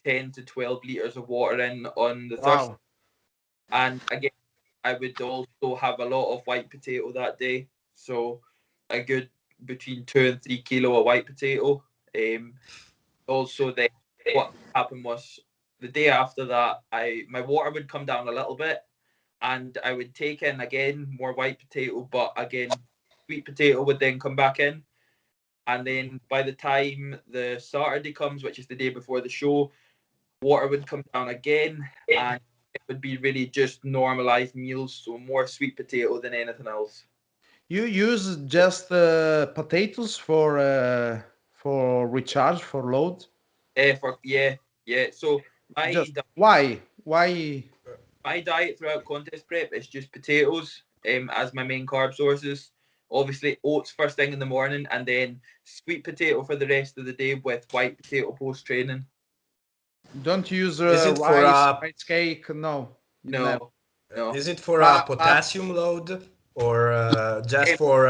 10 to 12 litres of water in on the Thursday. And again, I would also have a lot of white potato that day. So a good between 2 and 3 kilo of white potato. Also then what happened was the day after that, my water would come down a little bit, and I would take in again more white potato, but again sweet potato would then come back in. And then by the time the Saturday comes, which is the day before the show, water would come down again, and it would be really just normalized meals, so more sweet potato than anything else. You use just potatoes for recharge, for load? So why? My diet throughout contest prep is just potatoes as my main carb sources. Obviously oats first thing in the morning, and then sweet potato for the rest of the day with white potato post training. Don't use rice cake? No. No. Is it for a potassium load or just for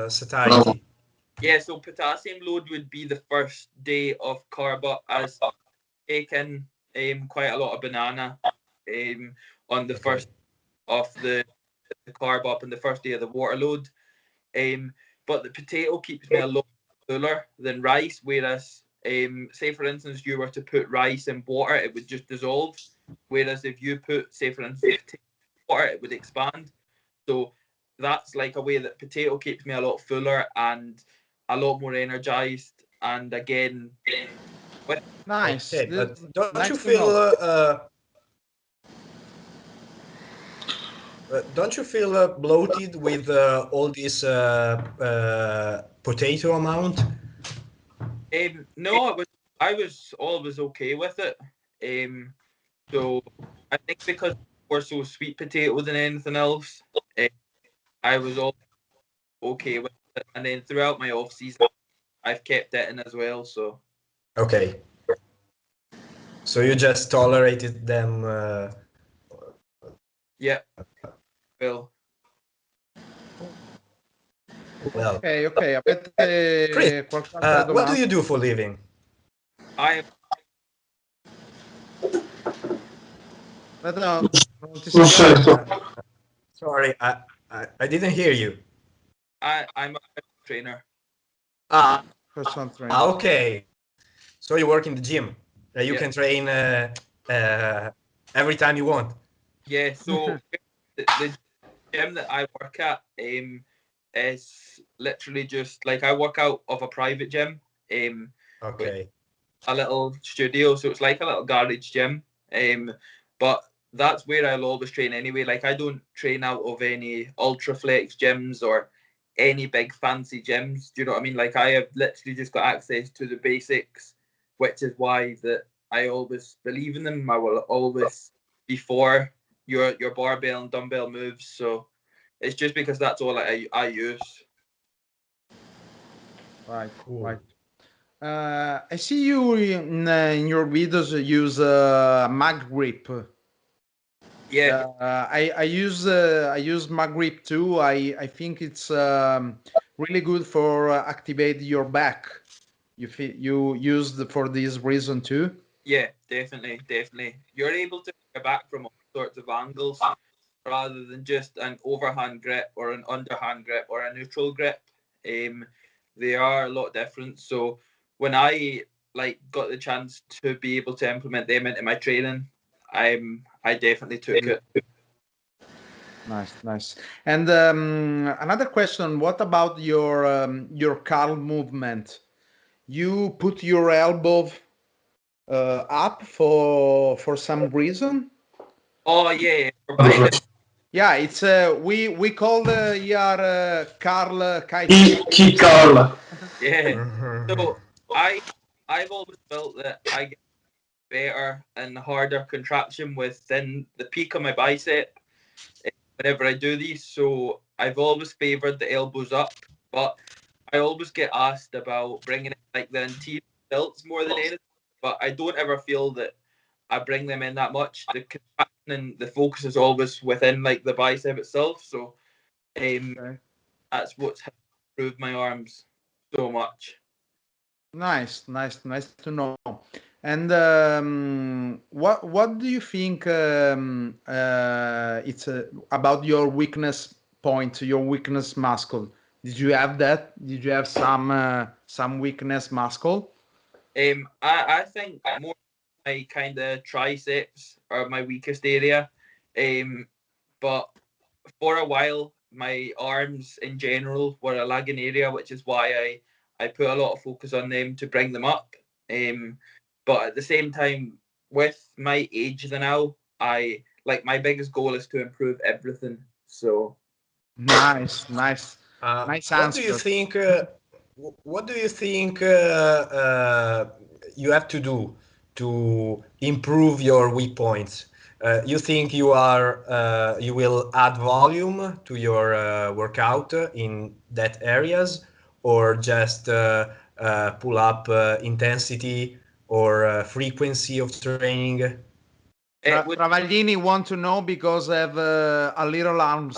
satiety? Yeah, so potassium load would be the first day of carb up, as taken quite a lot of banana on the first of the carb up and the first day of the water load. But the potato keeps me a lot cooler than rice, whereas say for instance you were to put rice in water, it would just dissolve, whereas if you put, say for instance, water, it would expand. So that's like a way that potato keeps me a lot fuller and a lot more energized. And again, Nice. Okay, but don't Nice you to feel know. don't you feel bloated with all this potato amount? no, I was always okay with it. So I think because we're so sweet potato than anything else, I was all okay with it. And then throughout my off season, I've kept it in as well. So Okay. So you just tolerated them. yeah, well, Well, Ok, Chris, avete qualche altra what do domanda? you do for living? I No, non ti Non sento. sento. Sorry, I didn't hear you. I'm a trainer. Ah, Personal trainer. okay. So you work in the gym. You Yeah. can train every time you want. Yeah, so the gym that I work at is literally just like I work out of a private gym, with Okay. a little studio, so it's like a little garage gym. But that's where I'll always train anyway. Like I don't train out of any ultra flex gyms or any big fancy gyms. Do you know what I mean? Like I have literally just got access to the basics, which is why that I always believe in them. I will always before your barbell and dumbbell moves. So it's just because that's all I use. Right, Cool. right. I see you in your videos use mag grip. Yeah, I use mag grip too. I think it's really good for activate your back. You used for this reason too. yeah, definitely. You're able to get back from all sorts of angles rather than just an overhand grip or an underhand grip or a neutral grip. They are a lot different. So when I like got the chance to be able to implement them into my training, I definitely took it. Nice, nice. And another question: what about your Carb movement? You put your elbow up for some reason? Oh yeah, for bicep. Yeah, it's we call Carl Chi Carl. Yeah. Mhm. So I've always felt that I get better and harder contraction within the peak of my bicep whenever I do these. So I've always favoured the elbows up, but I always get asked about bringing in like the anterior delts more than anything. But I don't ever feel that I bring them in that much. The contraction and the focus is always within like the bicep itself. So Okay. that's what's improved my arms so much. Nice, nice, nice to know. And what do you think it's about your weakness point, your weakness muscle? Did you have that? Did you have some weakness muscle? I think more my kind of triceps are my weakest area. But for a while, my arms in general were a lagging area, which is why I put a lot of focus on them to bring them up. But at the same time, with my age now, I like my biggest goal is to improve everything. So Nice, nice, nice What do you answer. think? What do you think you have to do to improve your weak points? You think you will add volume to your workout in that areas, or just pull up intensity or frequency of training? it would. Travaglini want to know because I have a little arms.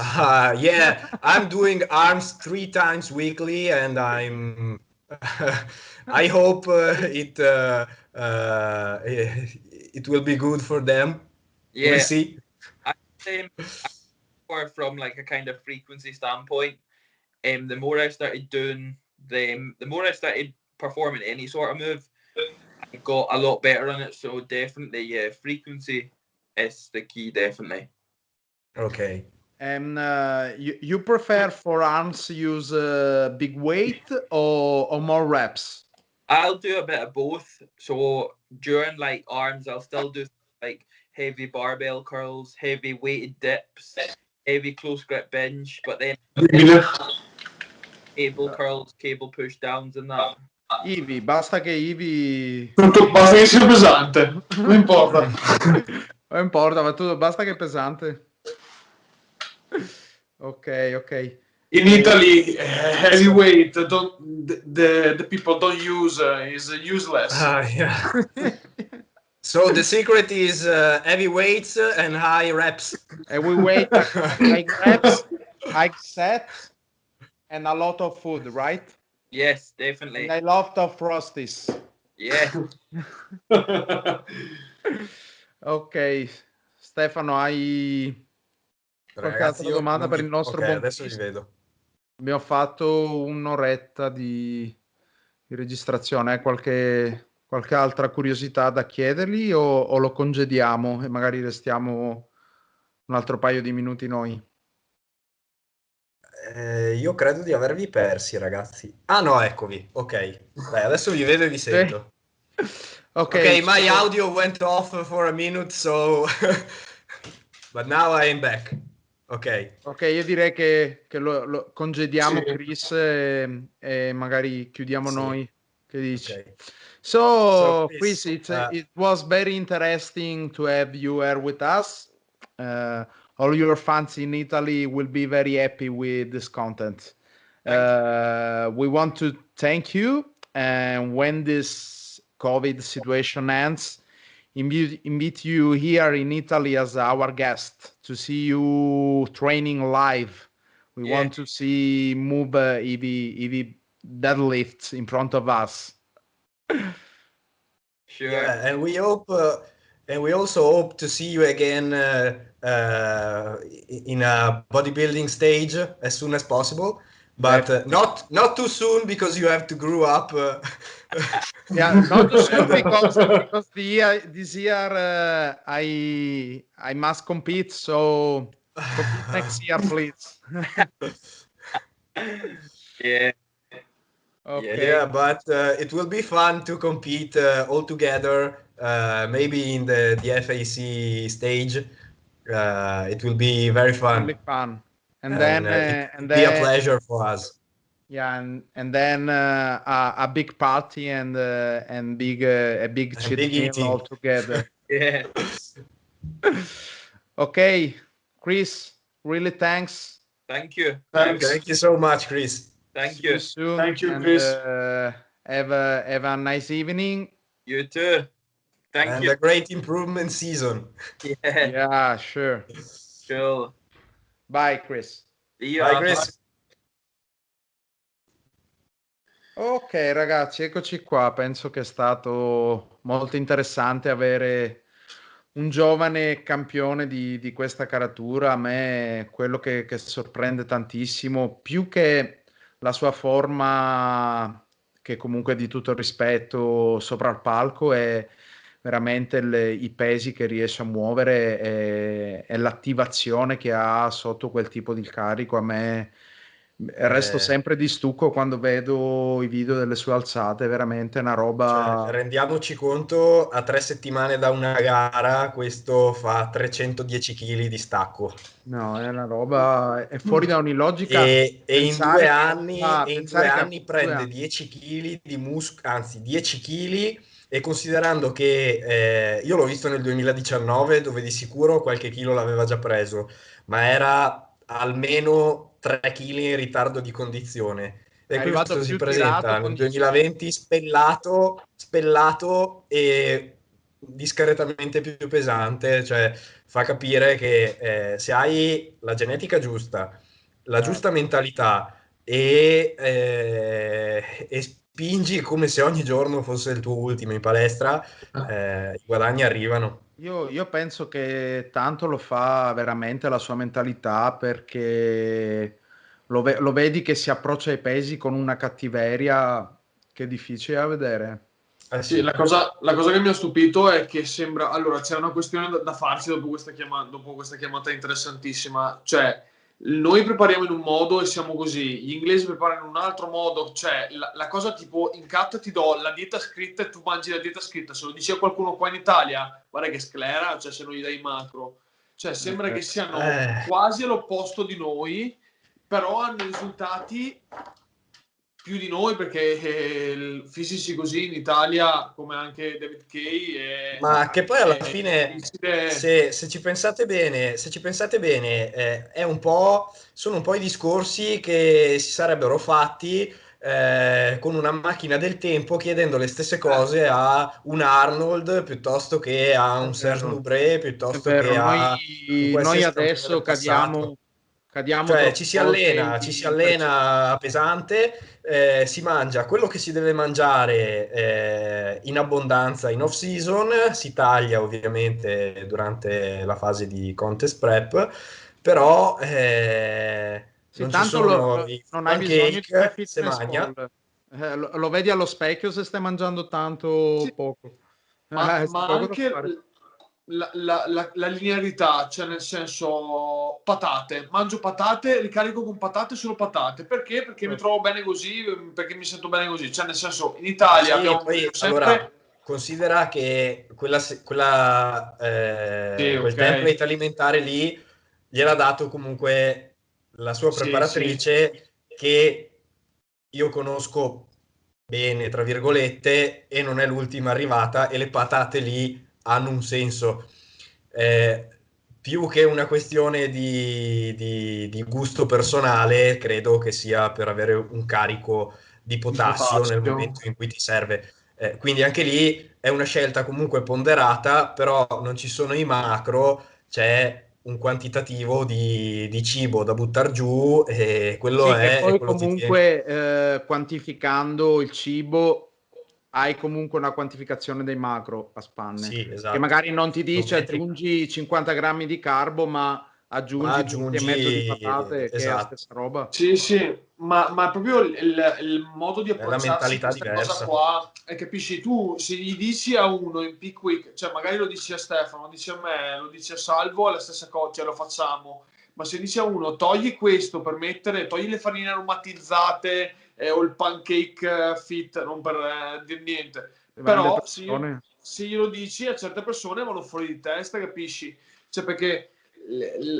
Yeah, I'm doing arms 3 times weekly, and I'm. I hope it will be good for them. We'll Yeah, see. I um, more from like a kind of frequency standpoint. The more I started doing them, the more I started performing any sort of move, I got a lot better on it. So definitely, yeah, frequency is the key. Definitely. Okay. And you prefer for arms use big weight or more reps? I'll do a bit of both. So during like arms, I'll still do like heavy barbell curls, heavy weighted dips, heavy close grip bench, but then cable curls, cable push downs and that. Ivi, basta che Ivi... Tutto, basta che sia pesante, non importa. Non importa, ma tutto, basta che è pesante. Ok. In Italy, heavyweight, the people don't use, is useless. Yeah. So the secret is heavy weights and high reps. And we wait like reps, high sets, and a lot of food, right? Yes, definitely. And I love the frosties. Yeah. Ok, Stefano, hai qualche Ragazzi, altra domanda per il nostro buon adesso Chris? vi vedo. Abbiamo fatto un'oretta di registrazione. Qualche altra curiosità da chiedergli o lo congediamo e magari restiamo un altro paio di minuti noi? Io credo di avervi persi, ragazzi. Ah no, eccovi. Ok. Beh, adesso vi vedo e vi sento. Okay, my audio went off for a minute, so but now I am back. Ok, io direi che lo congediamo, Sì. Chris, e magari chiudiamo Sì. noi. Che dici? ok. So, Chris, Chris, it was very interesting to have you here with us. All your fans in Italy will be very happy with this content. We want to thank you, and when this COVID situation ends, invite you here in Italy as our guest to see you training live. We want to see move EV deadlifts in front of us. Sure. Yeah, and we hope, and we also hope to see you again in a bodybuilding stage as soon as possible, but not too soon because you have to grow up. Yeah, not too soon because this year I must compete, so compete next year, please. Yeah. Okay. Yeah, but it will be fun to compete all together, maybe in the DFAC stage. It will be very fun. Really fun. And And then it will be a pleasure for us. Yeah, and then a big party and big a big cheat big meal eating. all together. Yeah. Okay, Chris, really thanks. Thank you. Thanks. Thank you so much, Chris. Thank See you you. soon. Thank you, and, Chris. Have a nice evening. You too. Thank And you. a great improvement season. Yeah. Yeah, sure. Cool. Bye, Chris. See you. Bye, Chris. Ok, ragazzi, eccoci qua. Penso che è stato molto interessante avere un giovane campione di questa caratura. A me quello che sorprende tantissimo, più che la sua forma, che comunque di tutto rispetto sopra il palco, è veramente i pesi che riesce a muovere e l'attivazione che ha sotto quel tipo di carico. A me resto sempre di stucco quando vedo i video delle sue alzate, è veramente una roba... Cioè, rendiamoci conto, a 3 settimane da una gara, questo fa 310 kg di stacco. No, è una roba... è fuori da ogni logica. E in pensare 2 che anni, aveva- e in pensare 2 che anni aveva 2 prende anni. 10 kg di múscolo, anzi 10 kg, e considerando che io l'ho visto nel 2019, dove di sicuro qualche chilo l'aveva già preso, ma era almeno 3 kg in ritardo di condizione. È E arrivato questo si più tirato, presenta nel condizionato. 2020 spellato e discretamente più pesante, cioè fa capire che se hai la genetica giusta, la giusta mentalità e spingi come se ogni giorno fosse il tuo ultimo in palestra, i guadagni arrivano. Io penso che tanto lo fa veramente la sua mentalità, perché lo vedi che si approccia ai pesi con una cattiveria che è difficile da vedere. Sì, la cosa che mi ha stupito è che sembra... Allora, c'è una questione da farsi dopo questa chiamata interessantissima. Cioè, noi prepariamo in un modo e siamo così, gli inglesi preparano in un altro modo. Cioè, la cosa tipo, in cut ti do la dieta scritta e tu mangi la dieta scritta. Se lo dici a qualcuno qua in Italia, guarda che sclera, cioè se non gli dai macro. Cioè, sembra che siano quasi all'opposto di noi, però hanno risultati più di noi, perché fisici così in Italia, come anche David Kay, Ma che poi alla fine, difficile. se ci pensate bene, è un po', sono un po' i discorsi che si sarebbero fatti con una macchina del tempo, chiedendo le stesse cose a un Arnold piuttosto che a È un Serge vero, Nubret, è piuttosto vero. che a un Noi qualsiasi campione adesso del passato. cadiamo Cioè troppe volte ci si in percentuali. allena pesante, si mangia quello che si deve mangiare in abbondanza in off season, si taglia ovviamente durante la fase di contest prep, però Sì, non ci tanto sono i non hai bisogno di fare pancake, se fitness magna. goal. Lo vedi allo specchio se stai mangiando Sì, tanto o poco. C'è ma poco da anche fare. la linearità, cioè nel senso patate, mangio patate, ricarico con patate, solo patate, perché? Perché mi trovo bene così, perché mi sento bene così, cioè nel senso in Italia Sì, abbiamo poi allora sempre... considera che Sì, quel ok, template alimentare lì gliel'ha dato comunque la sua sì, sì. preparatrice, che io conosco bene, tra virgolette, e non è l'ultima arrivata, e le patate lì hanno un senso. Eh, più che una questione di gusto personale, credo che sia per avere un carico di Di potassio nel potassio. momento in cui ti serve. Quindi anche lì è una scelta comunque ponderata, però non ci sono i macro, c'è un quantitativo di cibo da buttare giù, e quello Sì, che e poi quello ti tieni. comunque quantificando il cibo hai comunque una quantificazione dei macro a spanne, Sì, che esatto. magari non ti dice Geometrica. aggiungi 50 grammi di carbo, ma Ma aggiungi 2 kg e mezzo di aggiungi, patate, che è la esatto, stessa roba. Sì, sì, ma proprio il modo di è la approcciarsi a mentalità questa cosa diversa. qua, e capisci, tu se gli dici a uno in peak week, cioè magari lo dici a Stefano, lo dici a me, lo dici a Salvo, è la stessa cosa, cioè lo facciamo, ma se dici a uno togli questo per mettere, togli le farine aromatizzate o il pancake fit, non per dire niente, Dipende dalle però persone. se glielo dici a certe persone vanno fuori di testa, capisci? Cioè perché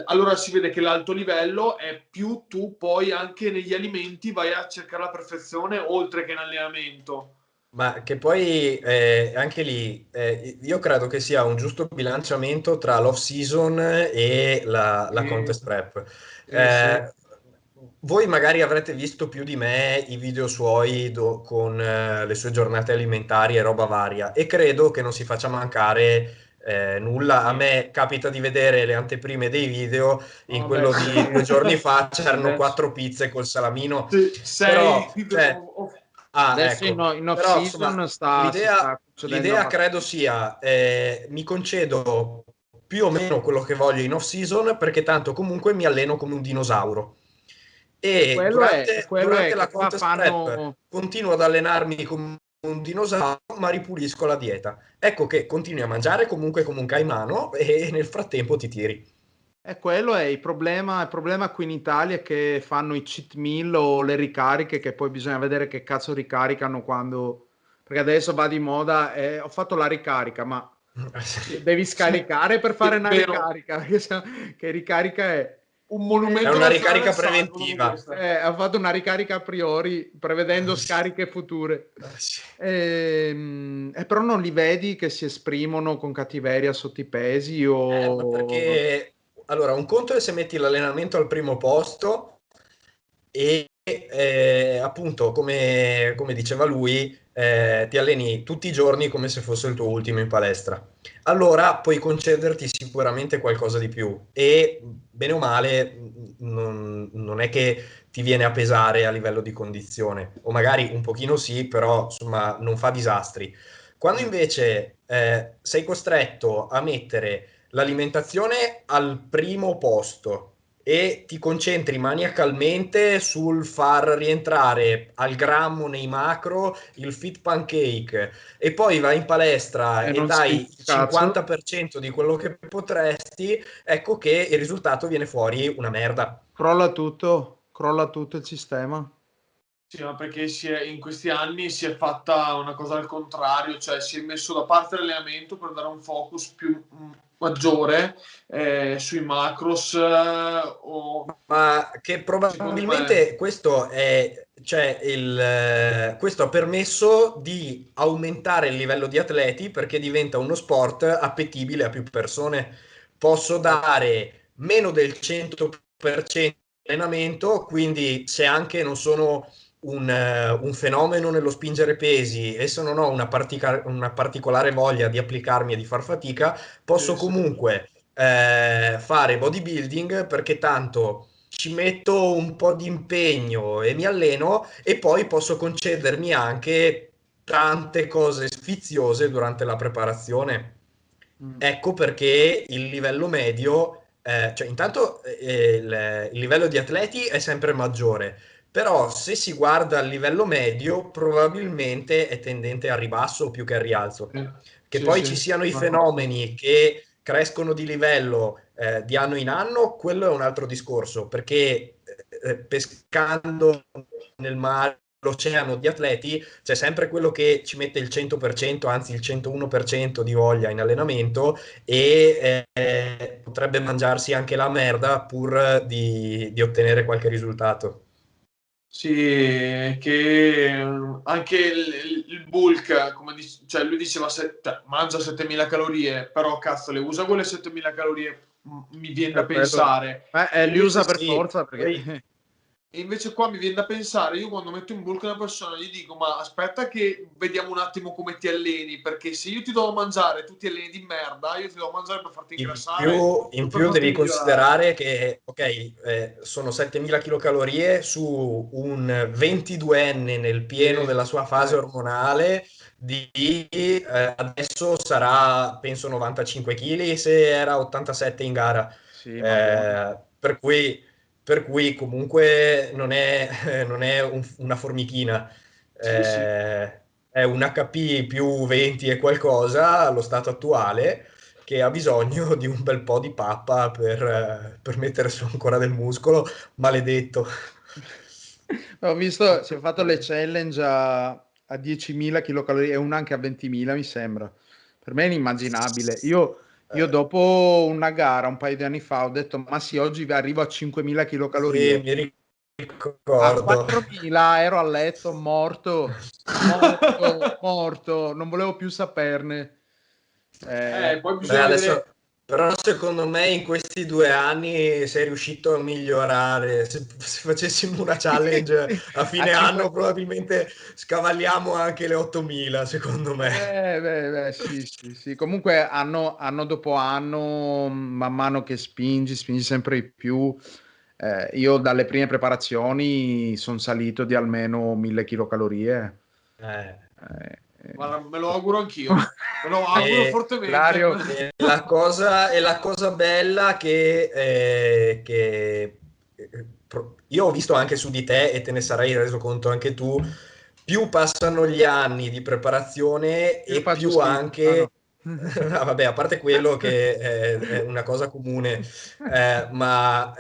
allora si vede che l'alto livello è più tu poi anche negli alimenti vai a cercare la perfezione oltre che in allenamento. Ma che poi anche lì io credo che sia un giusto bilanciamento tra l'off season e la Sì, contest prep. sì. Eh, voi magari avrete visto più di me i video suoi con le sue giornate alimentari e roba varia, e credo che non si faccia mancare nulla. A Sì. me capita di vedere le anteprime dei video, in Vabbè, quello di 2 giorni sì. fa c'erano Adesso 4 pizze col salamino, sei però, cioè, Adesso ecco, in off però insomma, season si l'idea sta concedendo l'idea credo abbastanza. sia mi concedo più o meno quello che voglio in off season, perché tanto comunque mi alleno come un dinosauro, e Quello è durante che la qua contest prep fanno. continuo ad allenarmi come un dinosauro, ma ripulisco la dieta. Ecco che continui a mangiare comunque come un caimano, e nel frattempo ti tiri. Quello è il problema qui in Italia, è che fanno i cheat meal o le ricariche, che poi bisogna vedere che cazzo ricaricano quando... Perché adesso va di moda, ho fatto la ricarica, ma devi scaricare per fare una vero, ricarica? Che ricarica è? un È monumento una nazionale ricarica al salvo dopo preventiva. questa. Ha fatto una ricarica a priori, prevedendo scariche future. Sì. Però non li vedi che si esprimono con cattiveria sotto i pesi Ma o... perché allora un conto è se metti l'allenamento al primo posto, e appunto, come diceva lui, ti alleni tutti i giorni come se fosse il tuo ultimo in palestra. Allora puoi concederti sicuramente qualcosa di più, e bene o male non è che ti viene a pesare a livello di condizione, o magari un pochino sì, però insomma non fa disastri. Quando invece sei costretto a mettere l'alimentazione al primo posto, e ti concentri maniacalmente sul far rientrare al grammo nei macro il fit pancake e poi vai in palestra E e non dai senti il un cazzo, 50% di quello che potresti, ecco che il risultato viene fuori una merda. crolla tutto il sistema. Sì, ma perché in questi anni si è fatta una cosa al contrario, cioè si è messo da parte l'allenamento per dare un focus più maggiore sui macros Ma che secondo me. probabilmente questo è, cioè questo ha permesso di aumentare il livello di atleti perché diventa uno sport appetibile a più persone. Posso dare meno del 100% di allenamento, quindi se anche non sono un fenomeno nello spingere pesi e se non ho una particolare voglia di applicarmi e di far fatica, posso Sì. comunque fare bodybuilding perché tanto ci metto un po' di impegno e mi alleno e poi posso concedermi anche tante cose sfiziose durante la preparazione. Mm. Ecco perché il livello medio, cioè intanto il livello di atleti è sempre maggiore, però se si guarda il livello medio probabilmente è tendente al ribasso più che al rialzo. Che Sì, poi sì, ci siano i sono d'accordo. fenomeni che crescono di livello di anno in anno, quello è un altro discorso, perché pescando nel mare, l'oceano di atleti, c'è sempre quello che ci mette il 100%, anzi il 101% di voglia in allenamento e potrebbe mangiarsi anche la merda pur di ottenere qualche risultato. Sì, che anche il bulk, cioè lui diceva cioè, mangia 7000 calorie, però cazzo le usa quelle 7000 calorie, mi viene da Quello. pensare. Li Sì, sì, usa per sì. forza Poi perché E invece qua mi viene da pensare, io quando metto in bulk una persona gli dico ma aspetta che vediamo un attimo come ti alleni, perché se io ti do a mangiare, tu ti alleni di merda, io ti do a mangiare per farti ingrassare, in non per più farti devi migliorare. considerare che, ok, sono 7000 kcal su un 22enne nel pieno Sì, della sua fase ormonale, adesso sarà, penso, 95 kg se era 87 in gara. sì, ma buono. Per cui comunque non è una formichina. sì, sì. È un HP più 20 e qualcosa allo stato attuale che ha bisogno di un bel po' di pappa per mettere su ancora del muscolo, maledetto. Ho visto, si è fatto le challenge a 10.000 kcal e una anche a 20.000, mi sembra. Per me è inimmaginabile. Io Eh, dopo una gara, un paio di anni fa, ho detto, ma sì, oggi arrivo a 5.000 sì, kcal. mi A ricordo. 4.000 ero a letto, morto, morto, morto, non volevo più saperne. Poi Beh, bisogna adesso, vedere. però secondo me in questi 2 anni sei riuscito a migliorare. Se facessimo una challenge a A fine 5. anno, probabilmente scavalliamo anche le 8000, secondo me. Beh, sì, sì, sì. Comunque anno dopo anno, man mano che spingi sempre di più. Io dalle prime preparazioni sono salito di almeno 1.000 kcal. Eh. Eh, Guarda, me lo auguro anch'io, me lo auguro E, fortemente. Lario, e la cosa bella che io ho visto anche su di te e te ne sarai reso conto anche tu, più passano gli anni di preparazione io e faccio più schifo. Ah, no. anche, ah, vabbè, a parte quello che è una cosa comune, ma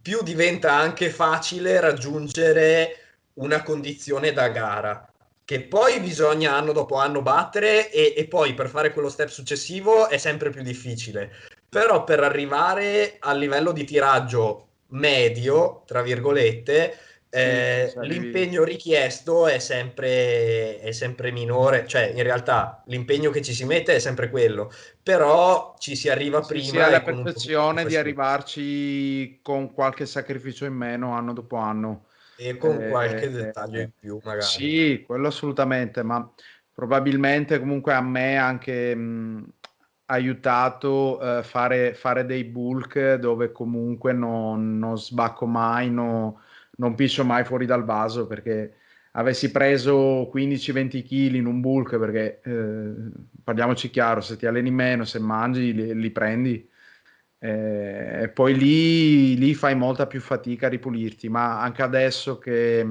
più diventa anche facile raggiungere una condizione da gara che poi bisogna anno dopo anno battere e poi per fare quello step successivo è sempre più difficile. Però per arrivare al livello di tiraggio medio, tra virgolette, Sì, sì, sì, arrivi. l'impegno richiesto è sempre minore, cioè in realtà l'impegno che ci si mette è sempre quello, però ci si arriva Sì, sì, hai prima la e con un pochino più percezione di facilità arrivarci con qualche sacrificio in meno anno dopo anno. e con qualche dettaglio Eh, in più magari. sì, quello assolutamente, ma probabilmente comunque a me ha anche aiutato fare dei bulk dove comunque non sbacco mai, non piscio mai fuori dal vaso perché avessi preso 15-20 kg in un bulk, perché parliamoci chiaro, se ti alleni meno, se mangi, li prendi. E poi lì fai molta più fatica a ripulirti, ma anche adesso che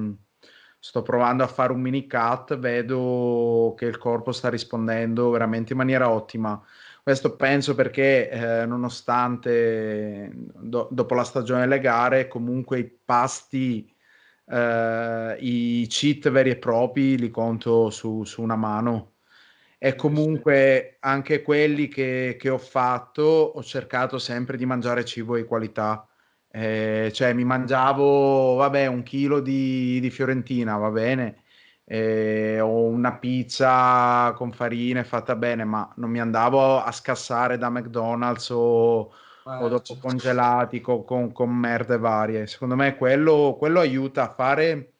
sto provando a fare un mini cut, vedo che il corpo sta rispondendo veramente in maniera ottima. Questo penso perché nonostante dopo la stagione delle gare, comunque i pasti, i cheat veri e propri li conto su una mano. E comunque anche quelli che ho fatto, ho cercato sempre di mangiare cibo di qualità. Cioè mi mangiavo, vabbè, 1 chilo di fiorentina, va bene, o una pizza con farine fatta bene, ma non mi andavo a scassare da McDonald's o dopo congelati con merde varie. Secondo me quello aiuta a fare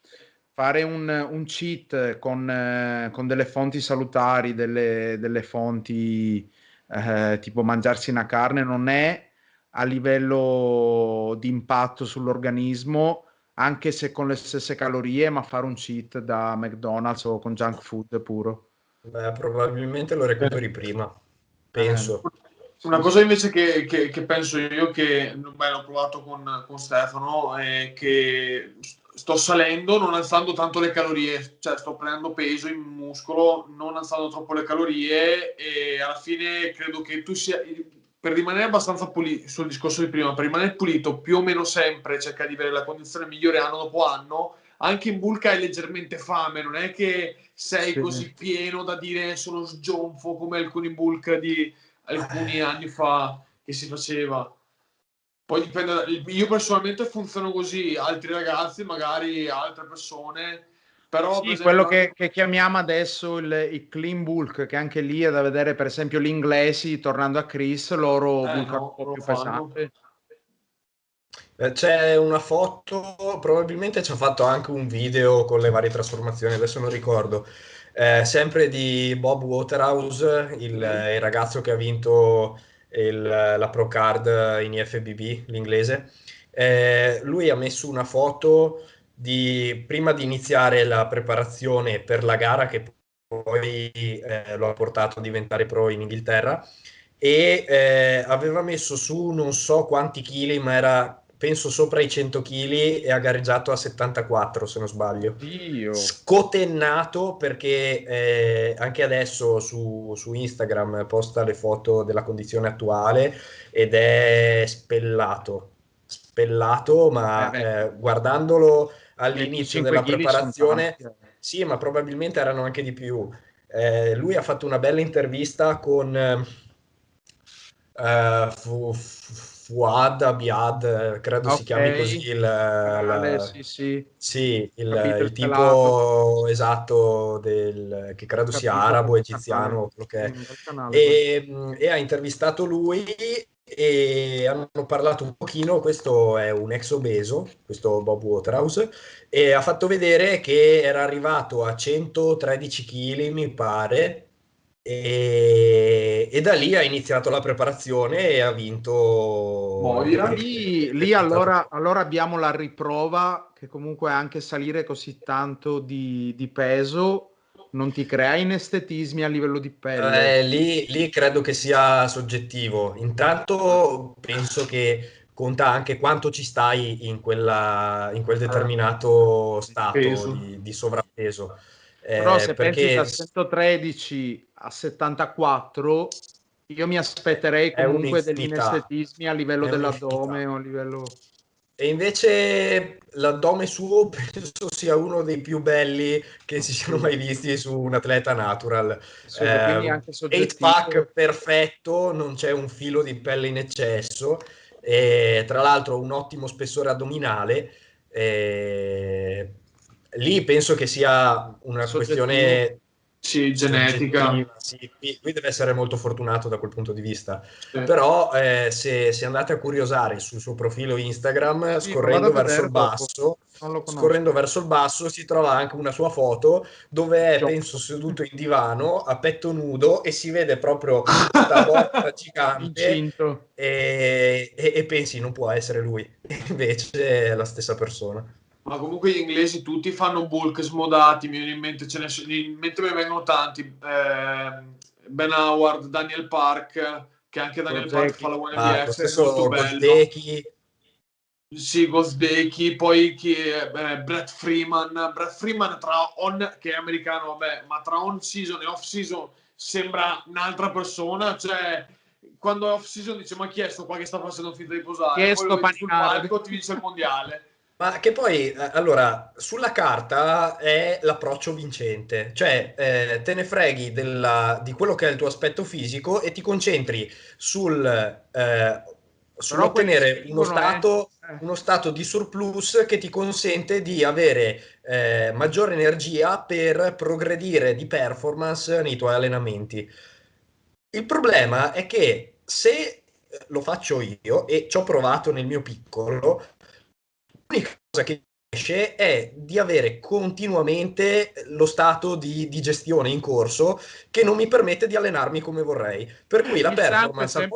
un cheat con delle fonti salutari, delle fonti tipo mangiarsi una carne, non è a livello di impatto sull'organismo, anche se con le stesse calorie, ma fare un cheat da McDonald's o con junk food puro. Beh, probabilmente lo recuperi prima, penso. Una cosa invece che penso io, che beh, l'ho provato con Stefano, è che sto salendo non alzando tanto le calorie, cioè sto prendendo peso in muscolo, non alzando troppo le calorie, e alla fine credo che tu sia, per rimanere abbastanza pulito, sul discorso di prima, per rimanere pulito più o meno sempre, cerca di avere la condizione migliore anno dopo anno. Anche in bulk hai leggermente fame, non è che sei così pieno da dire sono sgionfo come alcuni bulk di alcuni anni fa che si faceva. Poi dipende, io personalmente funziono così, altri ragazzi, magari altre persone, però per Sì, quello esempio che chiamiamo adesso il clean bulk, che anche lì è da vedere, per esempio gli inglesi, tornando a Chris, loro bulkano no, un po' lo più fanno. pesante. C'è una foto, probabilmente ci ha fatto anche un video con le varie trasformazioni, adesso non ricordo. Sempre di Bob Waterhouse, il ragazzo che ha vinto la Pro Card in IFBB, l'inglese. Lui ha messo una foto prima di iniziare la preparazione per la gara, che poi lo ha portato a diventare pro in Inghilterra, e aveva messo su non so quanti chili, ma era penso sopra i 100 kg, e ha gareggiato a 74 se non sbaglio. Dio. Scotennato, perché anche adesso su Instagram posta le foto della condizione attuale ed è spellato, ma guardandolo all'inizio 25 della kg sono preparazione, tanti. sì, ma probabilmente erano anche di più. Lui ha fatto una bella intervista con Fuad Abiad, credo si Ok, chiami così sì, sì, sì, capito il il pelato, tipo esatto che credo sia capito arabo, quel canale. egiziano, quello che Sì, è. un bel canale quello. E ha intervistato lui e hanno parlato un pochino. Questo è un ex obeso, questo Bob Waterhouse, e ha fatto vedere che era arrivato a 113 kg, mi pare, e da lì ha iniziato la preparazione e ha vinto. Boia. Lì, È lì diventato allora abbiamo la riprova che comunque anche salire così tanto di peso non ti crea inestetismi a livello di pelle. lì credo che sia soggettivo. Intanto penso che conta anche quanto ci stai in quel determinato stato Peso. di sovrappeso. Però se pensi da Perché 113 a 74, io mi aspetterei è comunque degli un'infinità. inestetismi a livello È un'infinità. dell'addome o a livello... E invece l'addome suo penso sia uno dei più belli che si siano Sì, mai visti su un atleta natural. assurdo, quindi anche 8 pack soggettivo. perfetto, non c'è un filo di pelle in eccesso, e tra l'altro un ottimo spessore addominale. E lì penso che sia una Soggettivo. questione Sì, genetica. soggettiva. Sì, lui deve essere molto fortunato da quel punto di vista. Sì. Però se andate a curiosare sul suo profilo Instagram, Sì, lo vado a scorrendo verso vedere il dopo, basso, non lo conosco. si trova anche una sua foto dove è, Gio- penso, seduto in divano a petto nudo, e si vede proprio sta botta gigante, Incinto. e pensi non può essere lui, invece è la stessa persona. Ma comunque gli inglesi tutti fanno bulk smodati, mi viene in mente, in mente me ne vengono tanti. Ben Howard, Daniel Park, che anche Daniel Gozeki. Part fa la Lo UNBF, è stesso molto bello. Gozeki. Sì, Gosdeki, poi Brett Freeman. Brett Freeman che è americano, vabbè, ma tra on season e off season sembra un'altra persona, cioè quando è off season dice ma chi è sto qua che sta facendo finta di posare, poi lo vedi sul palco ti vince il mondiale. Ma che poi, allora, sulla carta è l'approccio vincente, cioè te ne freghi di quello che è il tuo aspetto fisico e ti concentri sull'ottenere uno stato di surplus che ti consente di avere maggiore energia per progredire di performance nei tuoi allenamenti. Il problema è che se lo faccio io, e ci ho provato nel mio piccolo, l'unica cosa che esce è di avere continuamente lo stato di gestione in corso che non mi permette di allenarmi come vorrei. Per cui la performance al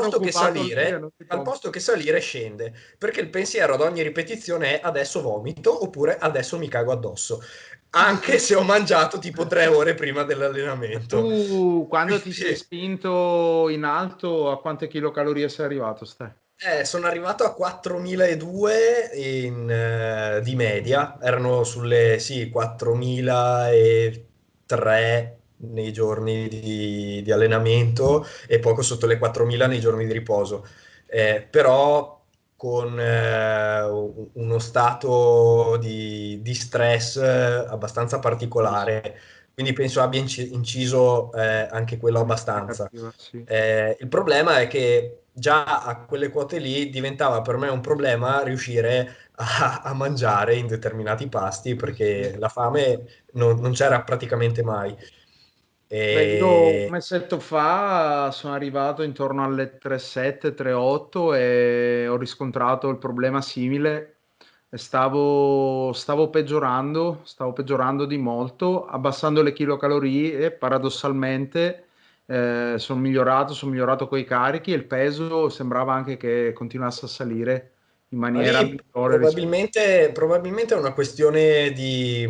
posto che salire scende, perché il pensiero ad ogni ripetizione è adesso vomito oppure adesso mi cago addosso. Anche se ho mangiato tipo 3 ore prima dell'allenamento. Tu quando ti sei spinto in alto, a quante kilocalorie sei arrivato, Ste? Sono arrivato a 4.002 di media, erano sulle 4.003 nei giorni di allenamento e poco sotto le 4.000 nei giorni di riposo. Però con uno stato di stress abbastanza particolare, quindi penso abbia inciso anche quello abbastanza. Sì. Il problema è che già a quelle quote lì diventava per me un problema riuscire a mangiare in determinati pasti perché la fame non c'era praticamente mai. Beh, io un E mesetto fa sono arrivato intorno alle 3,7, 3,8 e ho riscontrato il problema simile. E stavo peggiorando di molto, abbassando le kilocalorie e paradossalmente sono migliorato coi carichi e il peso sembrava anche che continuasse a salire in Ma maniera lì migliore probabilmente è una questione di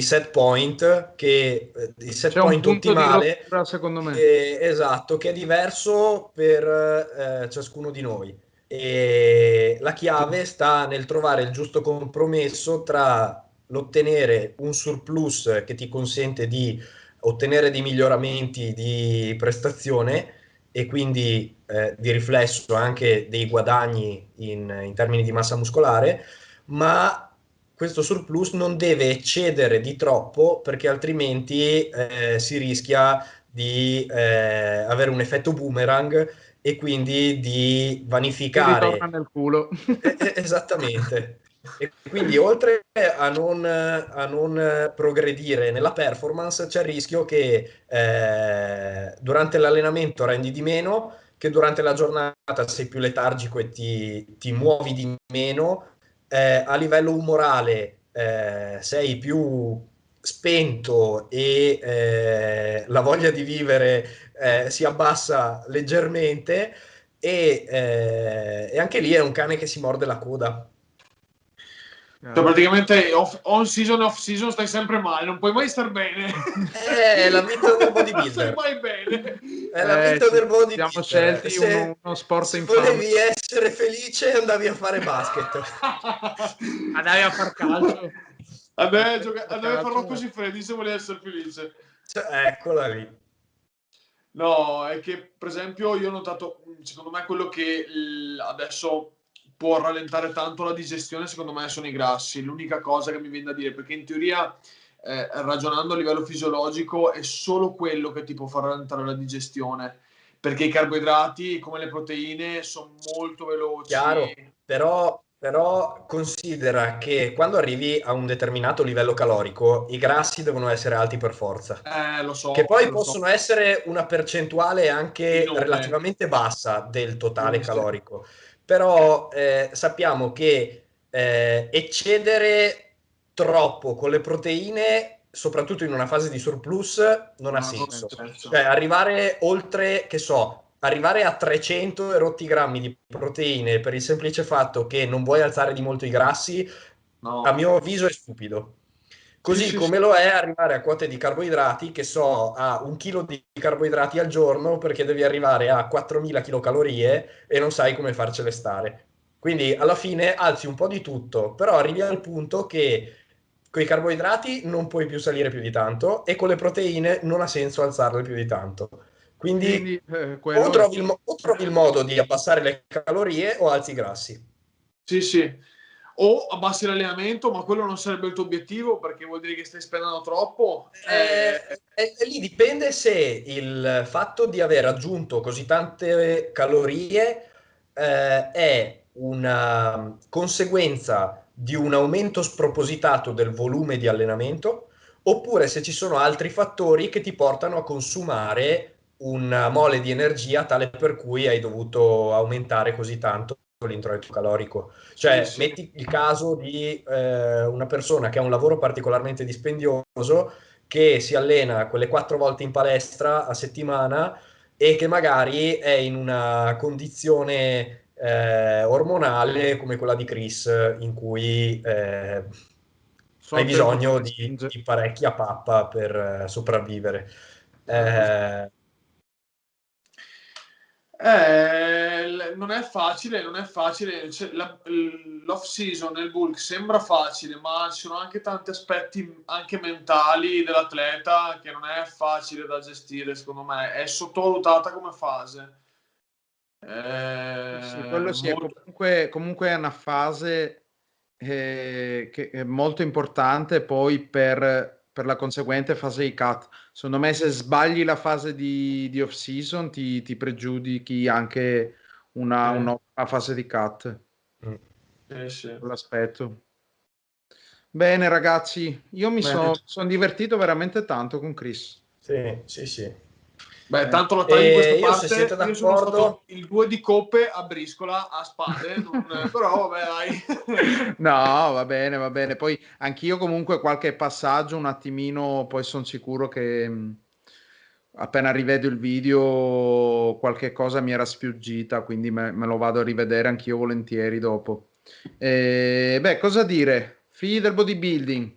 set point, di set C'è un point punto di ottimale, rottura, secondo me. esatto, che è diverso per ciascuno di noi. E la chiave sta nel trovare il giusto compromesso tra l'ottenere un surplus che ti consente di ottenere dei miglioramenti di prestazione e quindi di riflesso anche dei guadagni in termini di massa muscolare, ma questo surplus non deve eccedere di troppo perché altrimenti si rischia di avere un effetto boomerang e quindi di Che ritorna vanificare. nel culo. Esattamente. E quindi oltre a non progredire nella performance, c'è il rischio che durante l'allenamento rendi di meno, che durante la giornata sei più letargico e ti muovi di meno, a livello umorale sei più spento e la voglia di vivere si abbassa leggermente e anche lì è un cane che si morde la coda. Cioè, praticamente on season e off season stai sempre male, non puoi mai star bene. È la vita del Non stai bodybuilder. mai bene. È la vita del bodybuilder. Siamo scelti uno sport se infame. volevi essere felice andavi a fare basket. Andavi a far calcio. Andavi a farlo così freddi se volevi essere felice. Eccola lì. No, è che per esempio io ho notato, secondo me quello che adesso può rallentare tanto la digestione, secondo me sono i grassi. L'unica cosa che mi viene da dire, perché in teoria ragionando a livello fisiologico è solo quello che ti può far rallentare la digestione, perché i carboidrati come le proteine sono molto veloci. Chiaro, però considera che quando arrivi a un determinato livello calorico i grassi devono essere alti per forza. Lo so. Che poi possono essere una percentuale anche Minore. relativamente bassa del totale calorico. Però sappiamo che eccedere troppo con le proteine, soprattutto in una fase di surplus, non ha senso. Cioè arrivare oltre, che so, arrivare a 300 e rotti grammi di proteine per il semplice fatto che non vuoi alzare di molto i grassi, No. a mio avviso è stupido. Così come lo è arrivare a quote di carboidrati che so a 1 chilo di carboidrati al giorno perché devi arrivare a 4.000 kcal e non sai come farcele stare. Quindi alla fine alzi un po' di tutto, però arrivi al punto che con i carboidrati non puoi più salire più di tanto e con le proteine non ha senso alzarle più di tanto. Quindi quello o trovi il modo di abbassare le calorie o alzi i grassi. Sì. O abbassi l'allenamento, ma quello non sarebbe il tuo obiettivo perché vuol dire che stai spendendo troppo. Lì dipende se il fatto di aver aggiunto così tante calorie è una conseguenza di un aumento spropositato del volume di allenamento, oppure se ci sono altri fattori che ti portano a consumare una mole di energia tale per cui hai dovuto aumentare così tanto l'introito calorico. Cioè, Sì. metti il caso di una persona che ha un lavoro particolarmente dispendioso, che si allena quelle 4 volte in palestra a settimana e che magari è in una condizione ormonale come quella di Chris, in cui hai bisogno di parecchia pappa per sopravvivere. Non è facile. Cioè, l'off season nel bulk sembra facile, ma ci sono anche tanti aspetti anche mentali dell'atleta che non è facile da gestire, secondo me. È sottovalutata come fase. Quello sì, comunque è una fase che è molto importante poi per la conseguente fase di cut. Secondo me se sbagli la fase di off season ti pregiudichi anche una fase di cut. Sì. L'aspetto. Bene ragazzi, io mi sono divertito veramente tanto con Chris. Sì. Beh, tanto la taglio in questa Io, se parte. siete Io sono d'accordo, stato il 2 di coppe a briscola, a spade, però vabbè, dai. No, va bene. Poi anch'io comunque qualche passaggio un attimino, poi sono sicuro che appena rivedo il video qualche cosa mi era sfuggita, quindi me lo vado a rivedere anch'io volentieri dopo. Beh, cosa dire? Figli del bodybuilding,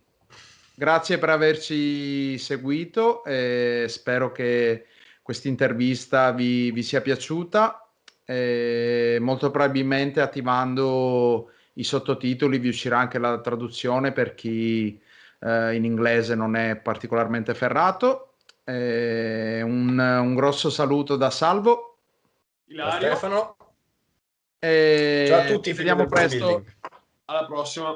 grazie per averci seguito, spero che questa intervista vi sia piaciuta. Molto probabilmente attivando i sottotitoli vi uscirà anche la traduzione per chi in inglese non è particolarmente ferrato. Un grosso saluto da Salvo. da Ilario, Stefano. E Ciao a tutti, ci figli vediamo del presto. bodybuilding. alla prossima.